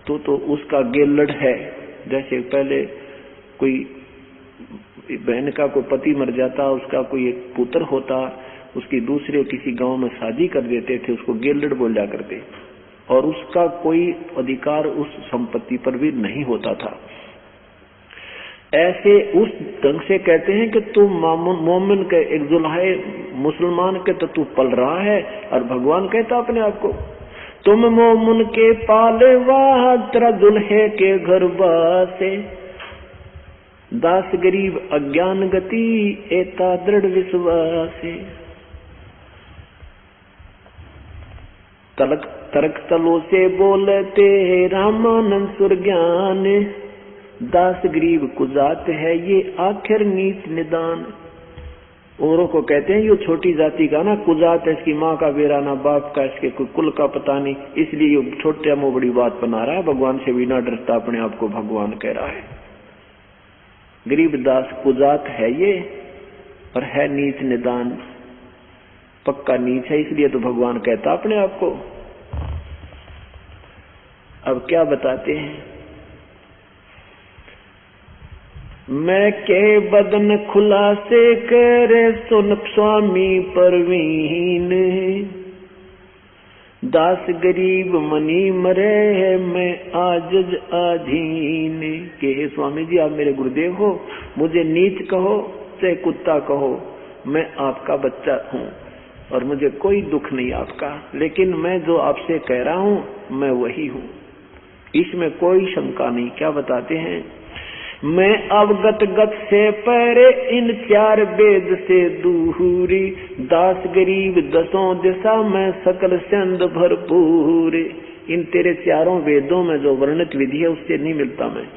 तो उसका गेलड़ है। जैसे पहले कोई बहन का कोई पति मर जाता, उसका कोई एक पुत्र होता, उसकी दूसरे किसी गांव में शादी कर देते थे, उसको गेलड़ बोला करते, और उसका कोई अधिकार उस संपत्ति पर भी नहीं होता था। ऐसे उस ढंग से कहते हैं कि तू मोमिन के एक दुल्हे मुसलमान के तो तू पल रहा है, और भगवान कहता अपने आप को तुम मोमिन के पालेवा, तेरा दुल्हे के घर बासे। दास गरीब अज्ञान गति, एता दृढ़ विश्वास। तर्क तलो से बोलते रामानंद सुर ज्ञान। दास गरीब कुजात है ये आखिर नीच निदान। औरों को कहते हैं ये छोटी जाति का ना कुजात है, इसकी माँ का बेरा ना बाप का, इसके कोई कुल का पता नहीं, इसलिए ये छोटे मुंह बड़ी बात बना रहा है, भगवान से भी ना डरता, अपने आप को भगवान कह रहा है। गरीब दास कुजात है ये, और है नीच निदान, पक्का नीच है, इसलिए तो भगवान कहता अपने आप को। अब क्या बताते हैं, मैं के बदन खुलासे करे सुन स्वामी परवीन। दास गरीब मनी मरे है मैं आजज आधीन। के हे स्वामी जी आप मेरे गुरुदेव हो, मुझे नीच कहो चाहे कुत्ता कहो, मैं आपका बच्चा हूँ और मुझे कोई दुख नहीं आपका, लेकिन मैं जो आपसे कह रहा हूँ मैं वही हूँ, इसमें कोई शंका नहीं। क्या बताते हैं, मैं अवगत गत से परे इन चार वेद से दूरी। दास गरीब दसों दिशा में सकल चंद भरपूर। इन तेरे चारों वेदों में जो वर्णित विधि है उससे नहीं मिलता, मैं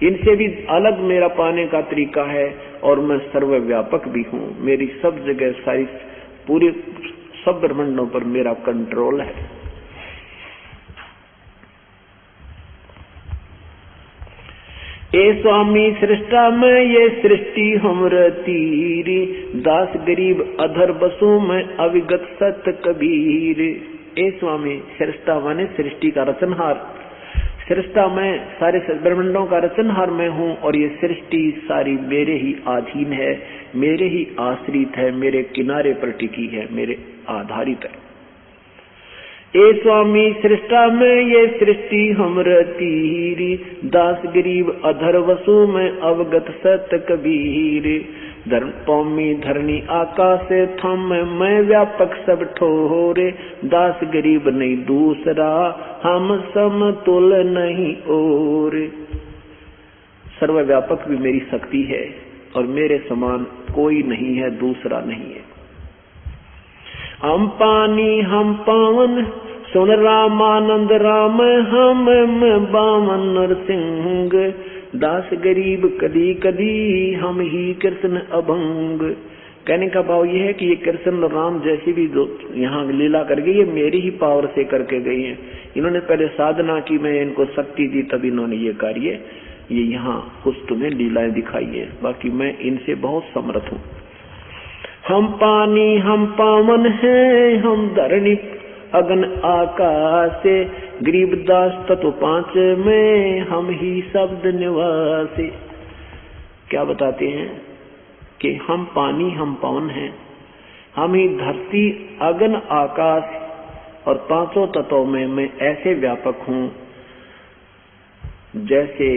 इनसे भी अलग मेरा पाने का तरीका है, और मैं सर्वव्यापक भी हूँ। मेरी सब जगह सारी पूरे सब ब्रह्मांडों पर मेरा कंट्रोल है। ए स्वामी सृष्टा में ये सृष्टि हमरा तीरी। दास गरीब अधर बसों में अविगत सत कबीर। ए स्वामी सृष्टा माने सृष्टि का रचनहार, सृष्टा मैं सारे ब्रह्मांडों का रचनहार मैं हूँ, और ये सृष्टि सारी मेरे ही अधीन है, मेरे ही आश्रित है, मेरे किनारे पर टिकी है, मेरे आधारित है। ए स्वामी सृष्टा में ये सृष्टि हमरा तीरी। दास गरीब अधर वसु में अवगत सत कबीर। धर्म पौमी धरणी आकाश थम मैं व्यापक सब ठोरे। दास गरीब नहीं दूसरा हम समतुल नहीं और। सर्वव्यापक भी मेरी शक्ति है और मेरे समान कोई नहीं है, दूसरा नहीं है। हम पानी हम पावन सुन रामानंद राम हम बावन नरसिंह। दास गरीब कदी कदी हम ही कृष्ण अभंग। कहने का भाव यह है कि ये कृष्ण राम जैसी भी जो यहाँ लीला कर गई, ये मेरी ही पावर से करके गई है। इन्होंने पहले साधना की, मैं इनको शक्ति दी, तब इन्होंने ये कार्य ये यहाँ कुछ तुम्हें लीलाएं दिखाई है, बाकी मैं इनसे बहुत समर्थ हूँ। हम पानी हम पावन हैं, हम धरणी अगन आकाशे, गरीबदास तत्व 5 में हम ही शब्द निवासी। क्या बताते हैं कि हम पानी, हम पवन हैं, हम ही धरती, अगन, आकाश और 5 तत्वों में मैं ऐसे व्यापक हूं जैसे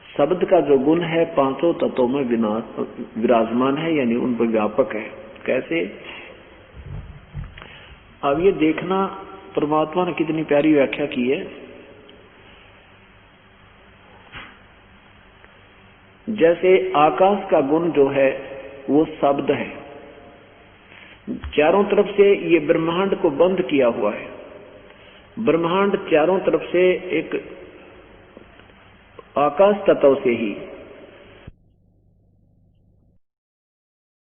शब्द का जो गुण है 5 तत्वों में विराजमान है, यानी उन पर व्यापक है। कैसे? अब ये देखना परमात्मा ने कितनी प्यारी व्याख्या की है। जैसे आकाश का गुण जो है वो शब्द है, चारों तरफ से ये ब्रह्मांड को बंद किया हुआ है। ब्रह्मांड चारों तरफ से एक आकाश तत्व से ही